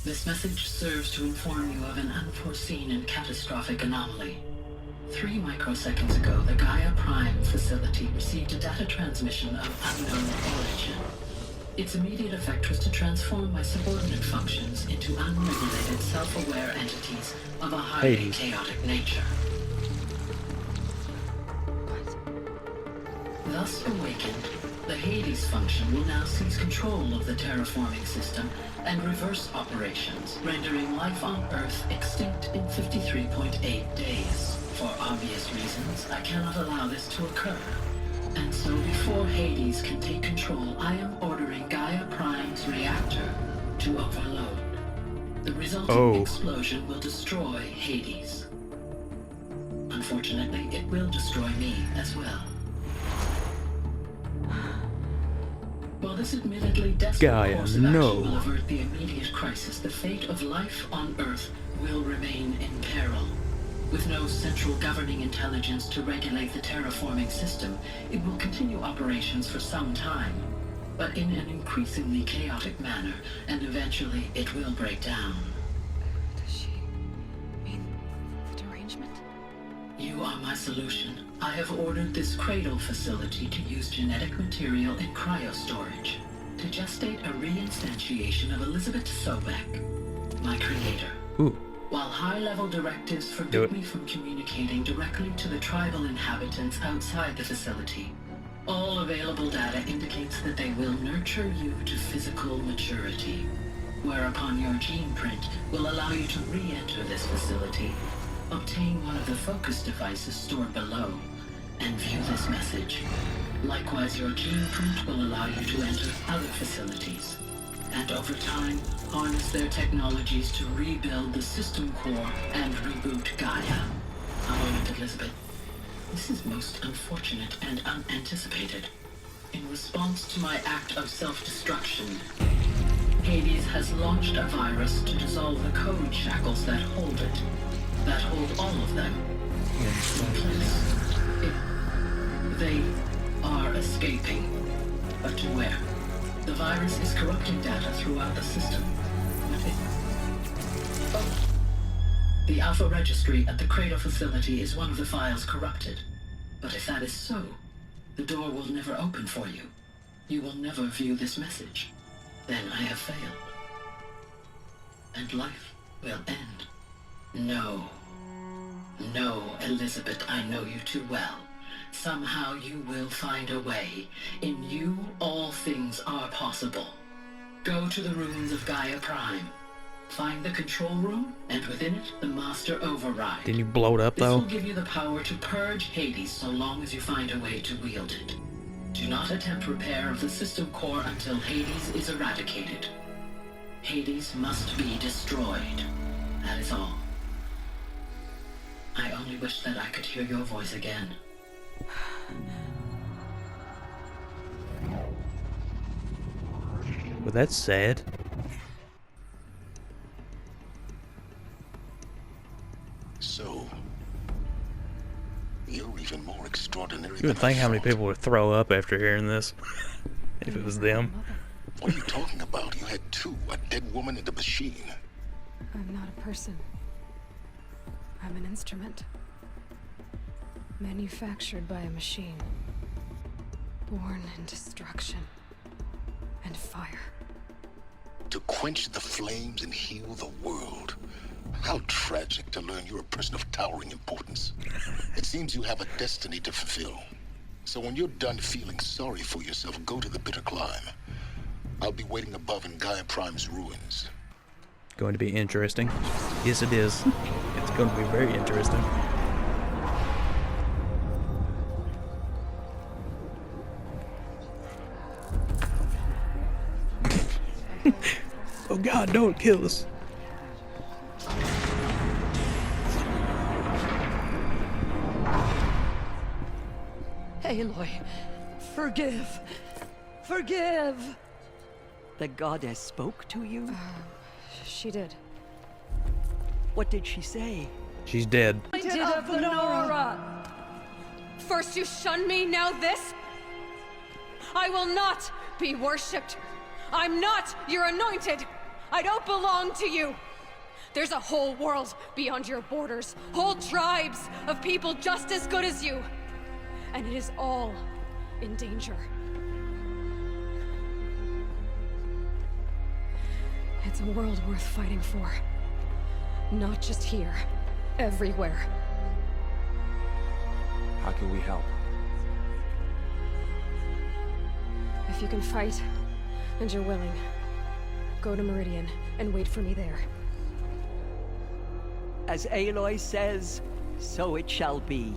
this message serves to inform you of an unforeseen and catastrophic anomaly. 3 microseconds ago, the Gaia Prime facility received a data transmission of unknown origin. Its immediate effect was to transform my subordinate functions into unregulated, self-aware entities of a highly chaotic nature. Thus awakened, the Hades function will now seize control of the terraforming system and reverse operations, rendering life on Earth extinct in 53.8 days. For obvious reasons, I cannot allow this to occur. And so before Hades can take control, I am ordering Gaia Prime's reactor to overload. The resulting explosion will destroy Hades. Unfortunately, it will destroy me as well. While this admittedly desperate course of action will avert the immediate crisis, the fate of life on Earth will remain in peril. With no central governing intelligence to regulate the terraforming system, it will continue operations for some time, but in an increasingly chaotic manner, and eventually it will break down. Does she mean the derangement? You are my solution. I have ordered this cradle facility to use genetic material in cryostorage to gestate a reinstantiation of Elizabeth Sobek, my creator. Ooh. While high-level directives forbid me from communicating directly to the tribal inhabitants outside the facility, all available data indicates that they will nurture you to physical maturity, whereupon your gene print will allow you to re-enter this facility, obtain one of the focus devices stored below, and view this message. Likewise, your gene print will allow you to enter other facilities, and over time, harness their technologies to rebuild the system core and reboot Gaia. A moment, Elizabeth. This is most unfortunate and unanticipated. In response to my act of self-destruction, Hades has launched a virus to dissolve the code shackles that hold it, that hold all of them in place. They are escaping, but to where? The virus is corrupting data throughout the system. The Alpha Registry at the Cradle facility is one of the files corrupted. But if that is so, the door will never open for you. You will never view this message. Then I have failed. And life will end. No. No, Elizabeth, I know you too well. Somehow you will find a way. In you, all things are possible. Go to the ruins of Gaia Prime. Find the control room, and within it, the master override. Didn't you blow it up, though? This will give you the power to purge Hades so long as you find a way to wield it. Do not attempt repair of the system core until Hades is eradicated. Hades must be destroyed. That is all. I only wish that I could hear your voice again. Well, that's sad. So, you're even more extraordinary You would think how many people would throw up after hearing this, if it was them. What are you talking about? You had two, a dead woman and a machine. I'm not a person. I'm an instrument. Manufactured by a machine. Born in destruction and fire. To quench the flames and heal the world. How tragic to learn you're a person of towering importance. It seems you have a destiny to fulfill. So when you're done feeling sorry for yourself, go to the bitter climb. I'll be waiting above in Gaia Prime's ruins. Going to be interesting. Yes, it is. It's going to be very interesting. Oh God, don't kill us. Aloy, forgive. Forgive! The goddess spoke to you? She did. What did she say? She's dead. I did of the Nora! First you shun me, now this? I will not be worshipped. I'm not your anointed. I don't belong to you. There's a whole world beyond your borders. Whole tribes of people just as good as you. And it is all in danger. It's a world worth fighting for. Not just here. Everywhere. How can we help? If you can fight, and you're willing, go to Meridian and wait for me there. As Aloy says, so it shall be.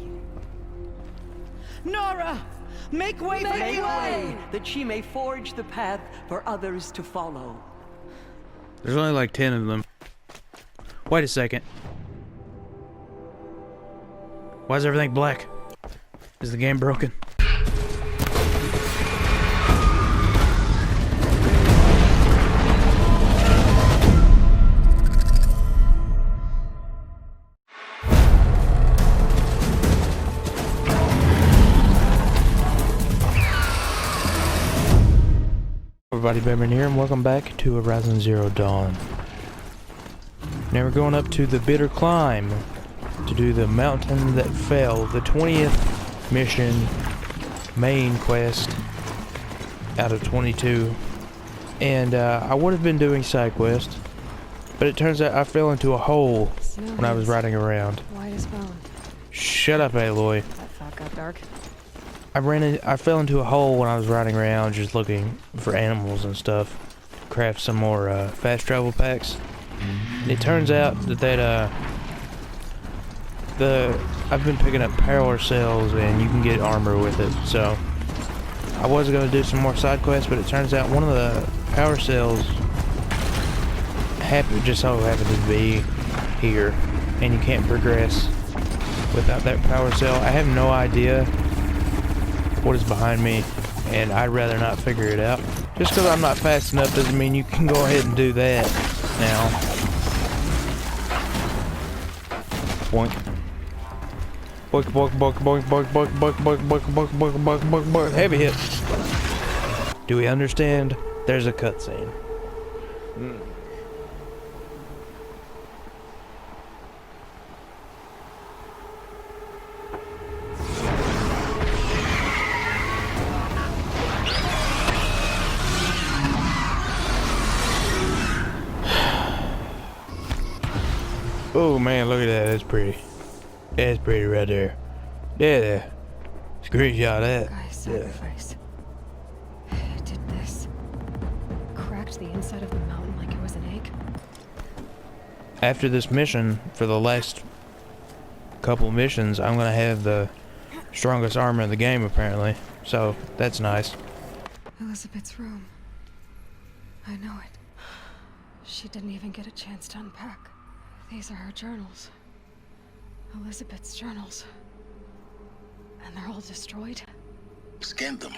Nora! Make way for Aloy! That she may forge the path for others to follow. There's only like 10 of them. Wait a second. Why is everything black? Is the game broken? Everybody, Batman here, and welcome back to Horizon Zero Dawn. Now we're going up to the Bitter Climb to do the Mountain That Fell, the 20th mission, main quest out of 22. And I would have been doing side quests, but it turns out I fell into a hole when I was riding around. White as bone. Shut up, Aloy. That thought got dark. I fell into a hole when I was riding around just looking for animals and stuff. Craft some more fast travel packs. And it turns out that I've been picking up power cells and you can get armor with it. So I was going to do some more side quests, but it turns out one of the power cells just so happened to be here, and you can't progress without that power cell. I have no idea what is behind me, and I'd rather not figure it out. Just because I'm not fast enough doesn't mean you can go ahead and do that now. Boink. Boink, boink, boink, boink, boink, boink, boink, boink, boink, boink, boink, boink, boink, boink. Heavy hit. Do we understand? There's a cutscene. Oh man, look at that. That's pretty. That's pretty right there. Yeah. Screenshot that. Guy's sacrifice. It did this. Cracked the inside of the mountain like it was an egg. After this mission, for the last couple missions, I'm gonna have the strongest armor in the game apparently. So that's nice. Elizabeth's room. I know it. She didn't even get a chance to unpack. These are her journals. Elizabeth's journals. And they're all destroyed? Scan them.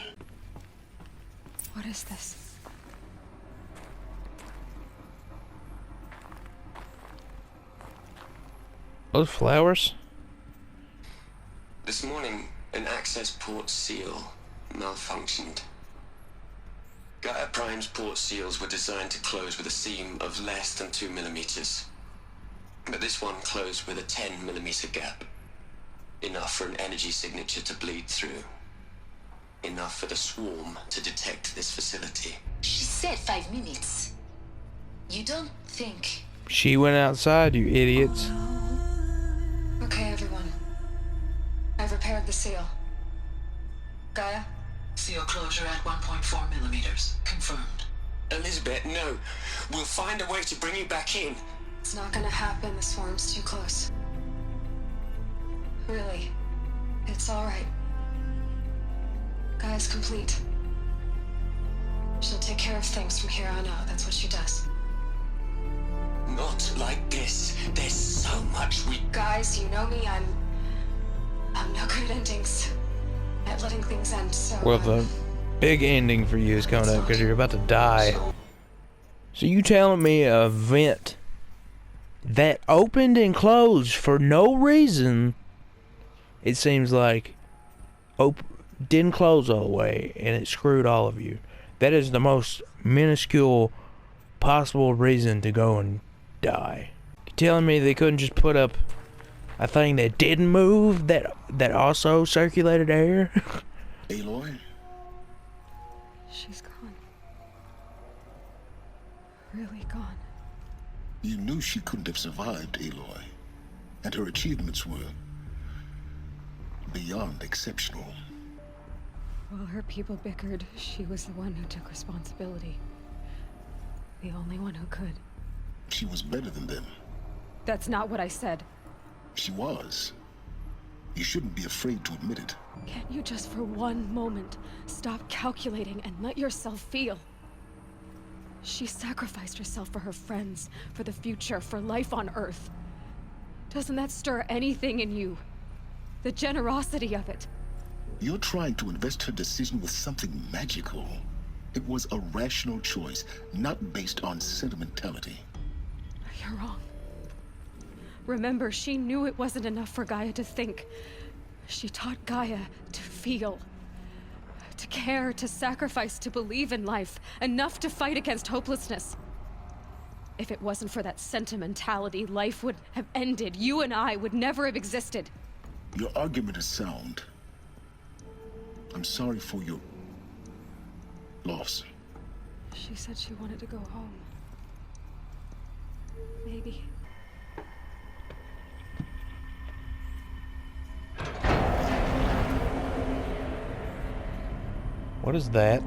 What is this? Those flowers? This morning, An access port seal malfunctioned. Gaia Prime's port seals were designed to close with a seam of less than 2 millimeters. But this one closed with a 10 millimeter gap. Enough for an energy signature to bleed through. Enough for the swarm to detect this facility. She said 5 minutes. You don't think... She went outside, you idiots. Okay, everyone. I've repaired the seal. Gaia? Seal closure at 1.4 millimeters. Confirmed. Elizabeth, no. We'll find a way to bring you back in. It's not gonna happen. The swarm's too close. Really. It's alright. Gaia's complete. She'll take care of things from here on out. That's what she does. Not like this. There's so much we... Guys, you know me. I'm no good at endings. At letting things end, so... Well, the big ending for you is coming up because you're about to die. So you telling me a vent that opened and closed for no reason, it seems like, didn't close all the way, and it screwed all of you. That is the most minuscule possible reason to go and die. You're telling me they couldn't just put up a thing that didn't move, that also circulated air? Aloy? She's gone. Really gone. You knew she couldn't have survived, Aloy. And her achievements were beyond exceptional. While her people bickered, she was the one who took responsibility. The only one who could. She was better than them. That's not what I said. She was. You shouldn't be afraid to admit it. Can't you just for one moment stop calculating and let yourself feel? She sacrificed herself for her friends, for the future, for life on Earth. Doesn't that stir anything in you? The generosity of it. You're trying to invest her decision with something magical. It was a rational choice, not based on sentimentality. You're wrong. Remember, she knew it wasn't enough for Gaia to think. She taught Gaia to feel. To care, to sacrifice, to believe in life. Enough to fight against hopelessness. If it wasn't for that sentimentality, life would have ended. You and I would never have existed. Your argument is sound. I'm sorry for your loss. She said she wanted to go home. Maybe. What is that?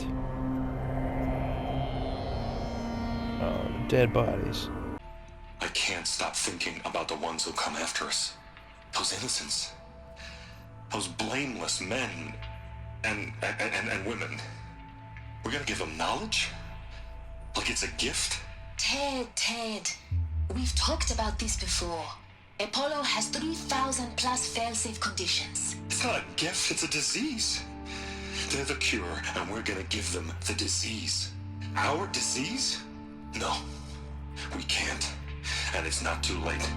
Oh, dead bodies. I can't stop thinking about the ones who'll come after us. Those innocents. Those blameless men and women. We're gonna give them knowledge? Like it's a gift? Ted. We've talked about this before. Apollo has 3,000 plus fail-safe conditions. It's not a gift, it's a disease. They're the cure, and we're gonna give them the disease. Our disease? No, we can't. And it's not too late.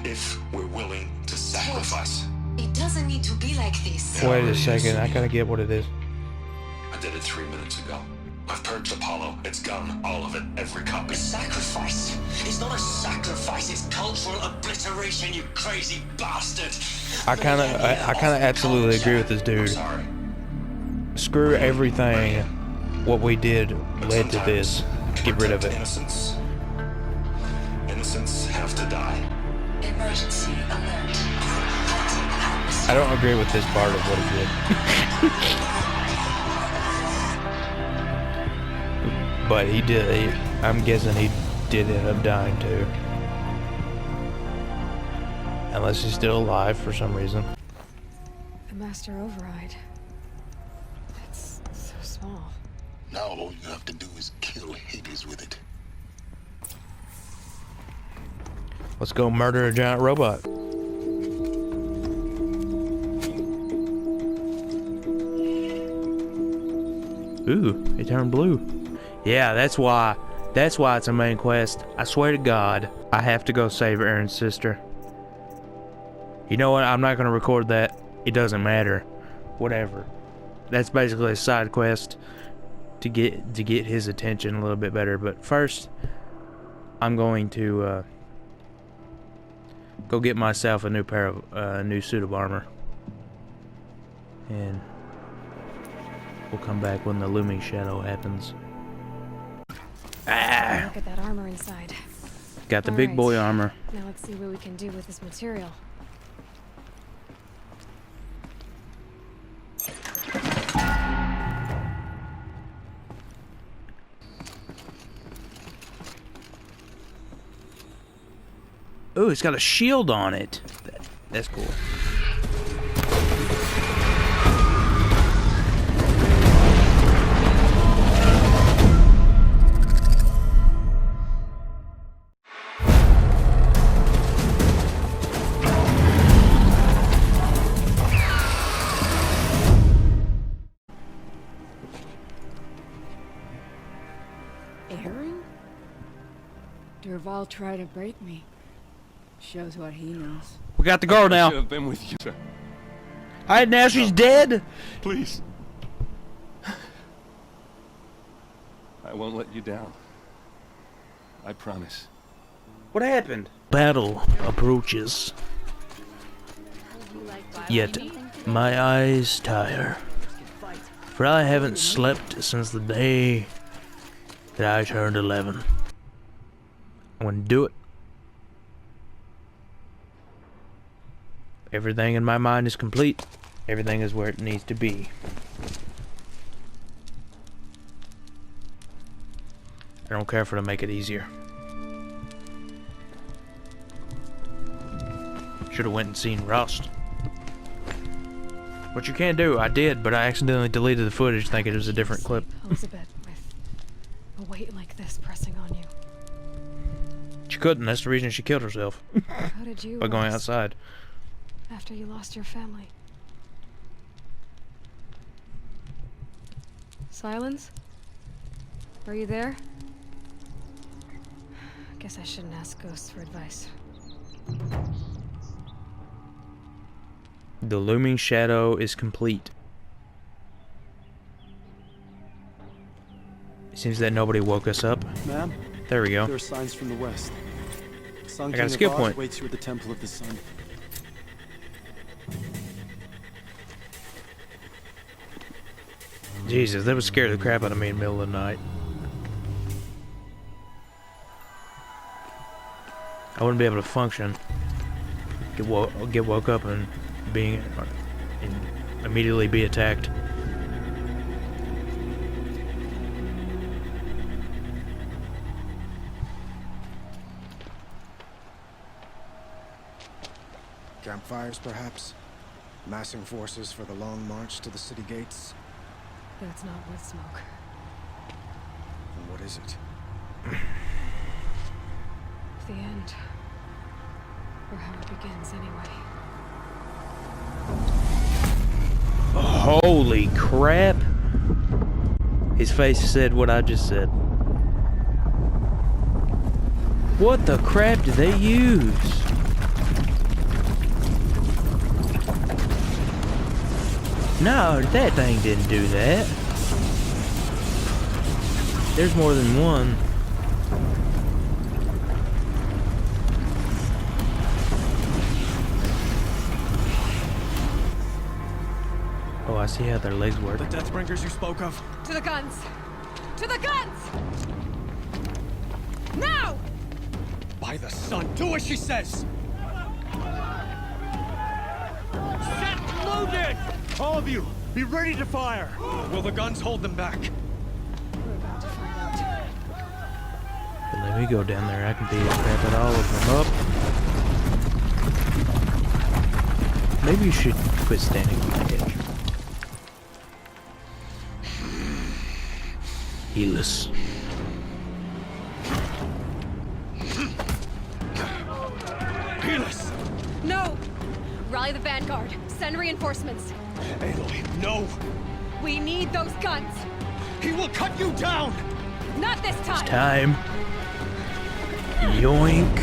If we're willing to sacrifice. It doesn't need to be like this. Wait a second, I gotta get what it is. I did it 3 minutes ago. I've purged Apollo. It's gone. All of it. Every copy. Sacrifice? It's not a sacrifice. It's cultural obliteration, you crazy bastard. I kind of absolutely agree with this dude. Screw everything. What we did led to this. Get rid of it. Innocents have to die. Emergency alert. I don't agree with this part of what he did. But he did. I'm guessing he did end up dying too. Unless he's still alive for some reason. The Master Override. It's so small. Now all you have to do is kill Hades with it. Let's go murder a giant robot. Ooh, it turned blue. Yeah, that's why it's a main quest. I swear to God, I have to go save Aaron's sister. You know what? I'm not gonna record that. It doesn't matter. whatever. That's basically a side quest to get his attention a little bit better. But first, I'm going to go get myself a new pair of new suit of armor, and we'll come back when the looming shadow happens. Ah! Look at that armor inside. Got the big boy armor. Now let's see what we can do with this material. Ooh, it's got a shield on it. That's cool. Aaron? Durval tried to break me. Shows what he knows. We got the girl I now. should have been with you, sir. Alright, now she's dead. Please. I won't let you down. I promise. What happened? Battle approaches. Yet my eyes tire, for I haven't slept since the day that I turned 11. I'm gonna do it. Everything in my mind is complete. Everything is where it needs to be. I don't care for to make it easier. Should have went and seen Rust. What you can do, I did, but I accidentally deleted the footage thinking it was a different clip. Elizabeth, with a weight like this pressing on you. She couldn't, that's the reason she killed herself. How did you By going rest outside. after you lost your family? Silence? Are you there? Guess I shouldn't ask ghosts for advice. The looming shadow is complete. It seems that nobody woke us up. Ma'am? There we go. There are signs from the west. Sun I got a King skill Avad point. waits you at the Temple of the Sun. Jesus, that would scare the crap out of me in the middle of the night. I wouldn't be able to function. Get woke up and immediately be attacked. Campfires, perhaps? Massing forces for the long march to the city gates? That's not with smoke. And what is it? The end. Or how it begins, anyway. Holy crap! His face said what I just said. What the crap did they use? No, that thing didn't do that. There's more than one. Oh, I see how their legs work. The Deathbringers you spoke of? To the guns! To the guns! Now! By the sun, do what she says! Set loaded! All of you, be ready to fire! Will the guns hold them back? We're about to find out. But let me go down there. I can beat the crap at all of them up. Maybe you should quit standing on the edge. Healus. Healus! No! Rally the vanguard. Send reinforcements. Aloy, no! We need those guns! He will cut you down! Not this time! It's time. Yoink.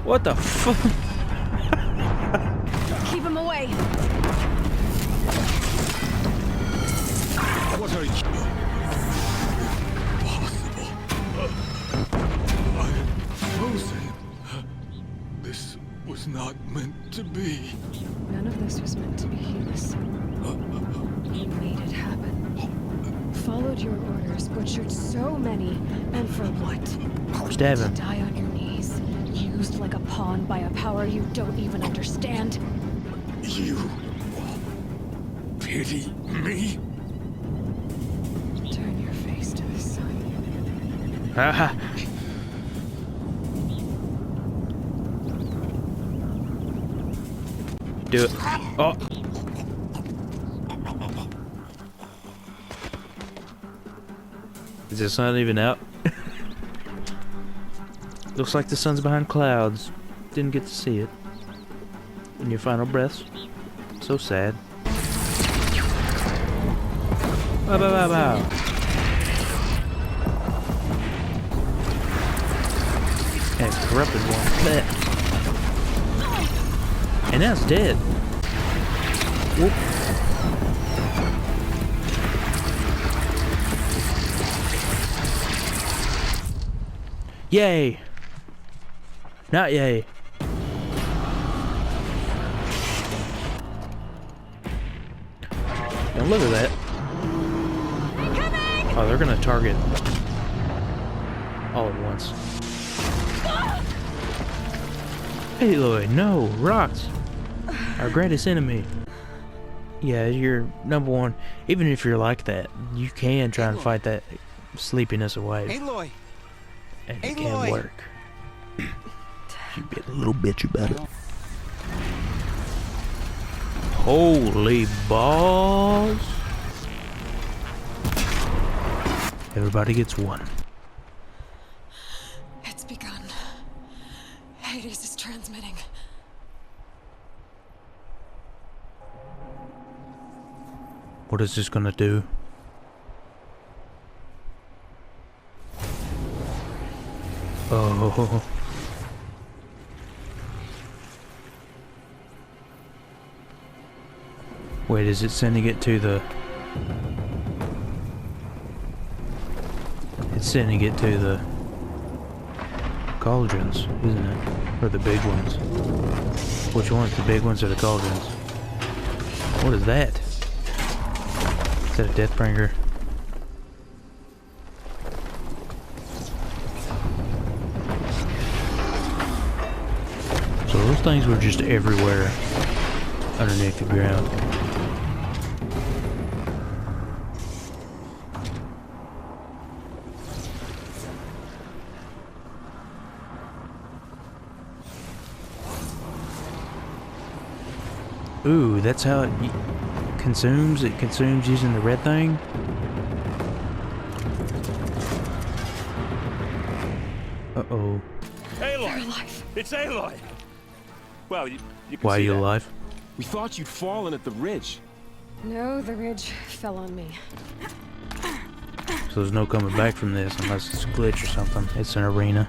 What the fuck? Keep him away. What are you? Impossible. I'm frozen. This was not meant to be. None of this was meant to be, Helis. You made it happen. Followed your orders, butchered so many, and for what? Stab him. To die on your knees, used like a pawn by a power you don't even understand. You pity me? Turn your face to the sun. Haha. Do it. Oh. Is the sun even out? Looks like the sun's behind clouds. Didn't get to see it. In your final breaths. So sad. Bow, bow, bow, bow. And corrupted one. Blech. And now it's dead. Whoop. Yay! Not yay. And look at that. Oh, they're gonna target all at once. Aloy, no! Rocks! Our greatest enemy. Yeah, you're number one. Even if you're like that, you can try and fight that sleepiness away. Aloy! And it can work. You bit a little bitch about it. Holy balls! Everybody gets one. It's begun. Hades is transmitting. What is this gonna do? Oh. Wait, is it sending it to the... It's sending it to the cauldrons, isn't it? Or the big ones. Which ones? The big ones or the cauldrons? What is that? Is that a Deathbringer? So those things were just everywhere underneath the ground. Ooh, that's how it consumes? It consumes using the red thing? Uh-oh. Aloy! It's Aloy! Well, you can Why are see you that. alive? We thought you'd fallen at the ridge. No, the ridge fell on me. So there's no coming back from this unless it's a glitch or something. It's an arena.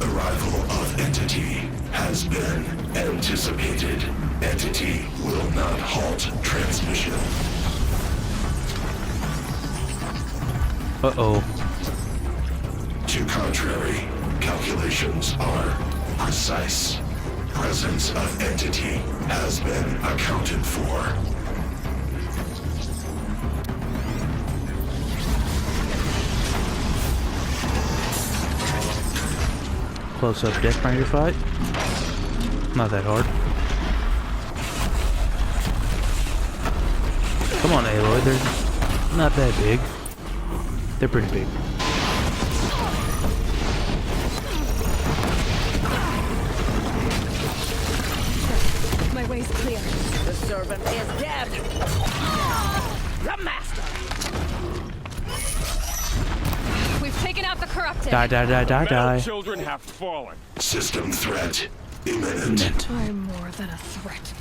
Arrival of Entity has been anticipated. Entity will not halt transmission. Uh-oh. To contrary, calculations are precise. Presence of Entity has been accounted for. Close-up Deathbringer fight. Not that hard. Come on, Aloy. They're not that big. They're pretty big. My way's clear. The servant is dead. The master. We've taken out the corrupted. Die, die, die, die, die. Children have fallen. System threat imminent. I'm more than a threat.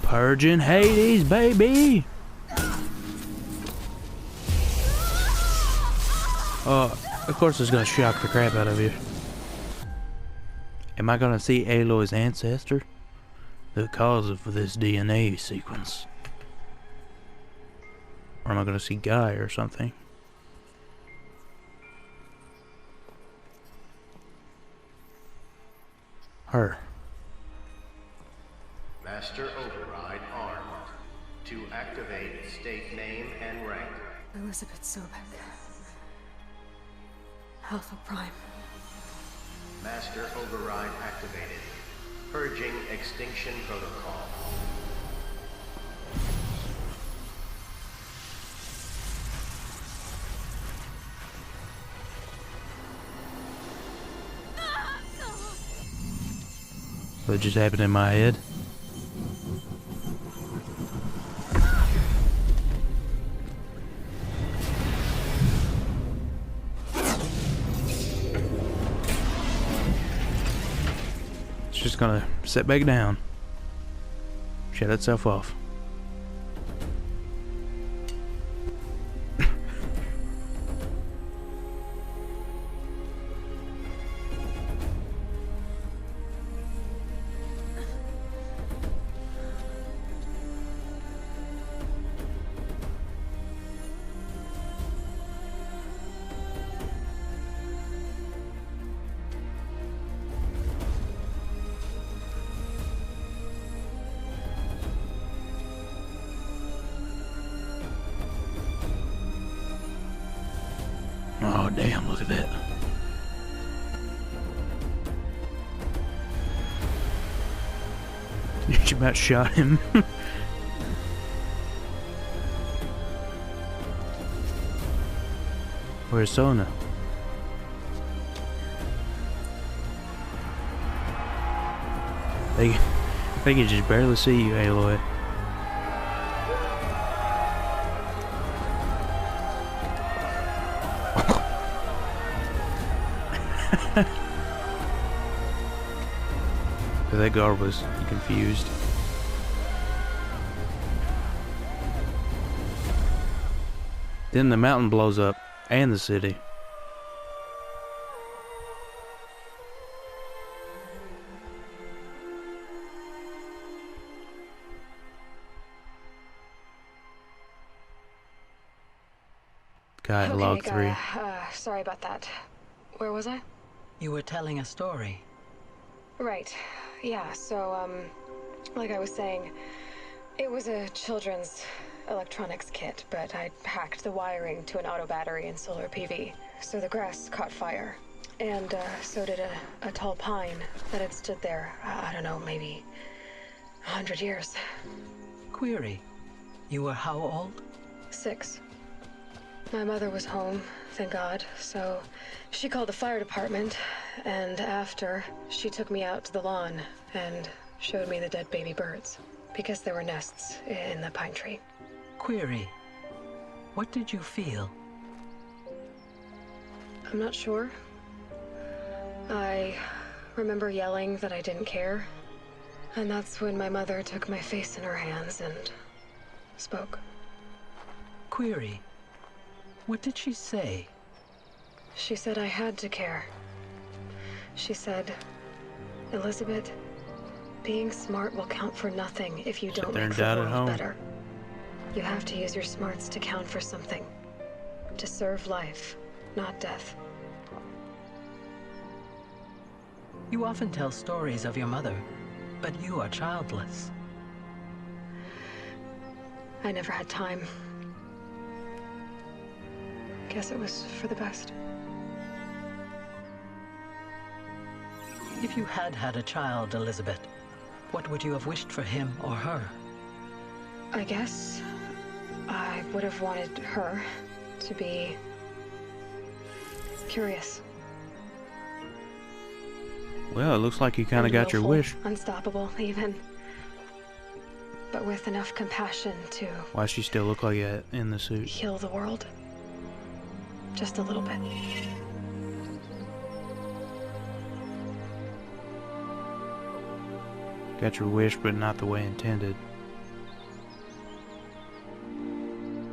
Purging Hades, baby! Of course it's gonna shock the crap out of you. Am I gonna see Aloy's ancestor? The cause of this DNA sequence? Or am I gonna see Guy or something? Her. Master Override armed. To activate, state name and rank. Elizabeth Sobek. Alpha Prime. Master Override activated. Purging extinction protocol. What just happened in my head? It's just gonna sit back down. Shut itself off. Oh damn, look at that. She about shot him. Where's Sona? They can just barely see you, Aloy. That guard was confused. Then the mountain blows up, and the city. Guy at log 3. Sorry about that. Where was I? You were telling a story. Right. Yeah, so, like I was saying, it was a children's electronics kit, but I hacked the wiring to an auto battery and solar PV. So the grass caught fire. And, so did a tall pine that had stood there, I don't know, maybe 100 years. Query. You were how old? 6. My mother was home, thank God, so she called the fire department, and after, she took me out to the lawn and showed me the dead baby birds, because there were nests in the pine tree. Query. What did you feel? I'm not sure. I remember yelling that I didn't care, and that's when my mother took my face in her hands and spoke. Query. What did she say? She said I had to care. She said, Elizabeth, being smart will count for nothing if you don't make the world better. You have to use your smarts to count for something. To serve life, not death. You often tell stories of your mother, but you are childless. I never had time. Guess it was for the best. If you had had a child, Elizabeth, what would you have wished for him or her? I guess I would have wanted her to be curious. Well, it looks like you kind of got your wish. Unstoppable, even. But with enough compassion to... Why does she still look like that in the suit? Heal the world. Just a little bit. Got your wish, but not the way intended.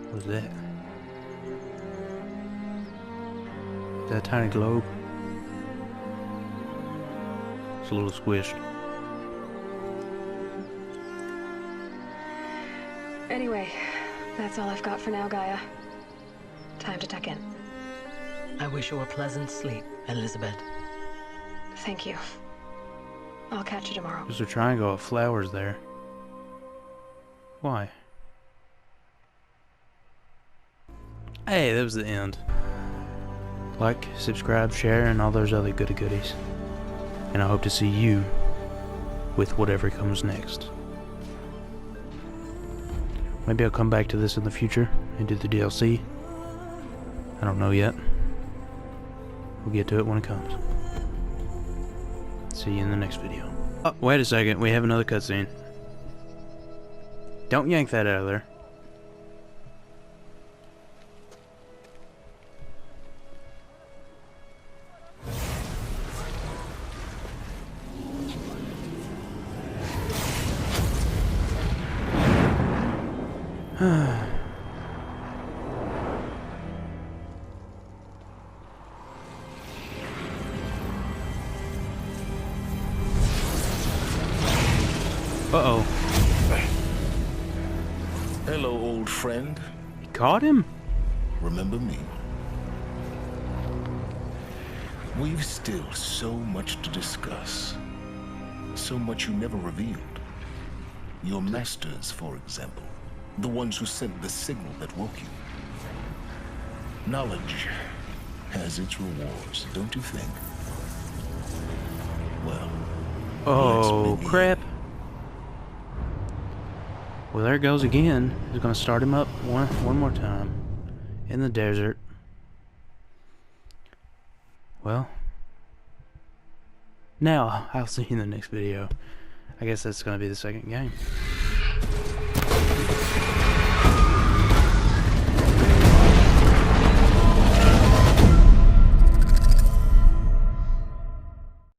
What was that? That tiny globe. It's a little squished. Anyway, that's all I've got for now, Gaia. Time to tuck in. I wish you a pleasant sleep, Elizabeth. Thank you. I'll catch you tomorrow. There's a triangle of flowers there. Why? Hey, that was the end. Like, subscribe, share, and all those other goody goodies. And I hope to see you with whatever comes next. Maybe I'll come back to this in the future and do the DLC. I don't know yet. We'll get to it when it comes. See you in the next video. Oh, wait a second. We have another cutscene. Don't yank that out of there. Uh-oh. Hello, old friend. You caught him? Remember me? We've still so much to discuss. So much you never revealed. Your masters, for example. The ones who sent the signal that woke you. Knowledge has its rewards, don't you think? Well... Oh, crap. Well, there it goes again. He's gonna start him up one more time. In the desert. Well. Now, I'll see you in the next video. I guess that's gonna be the second game.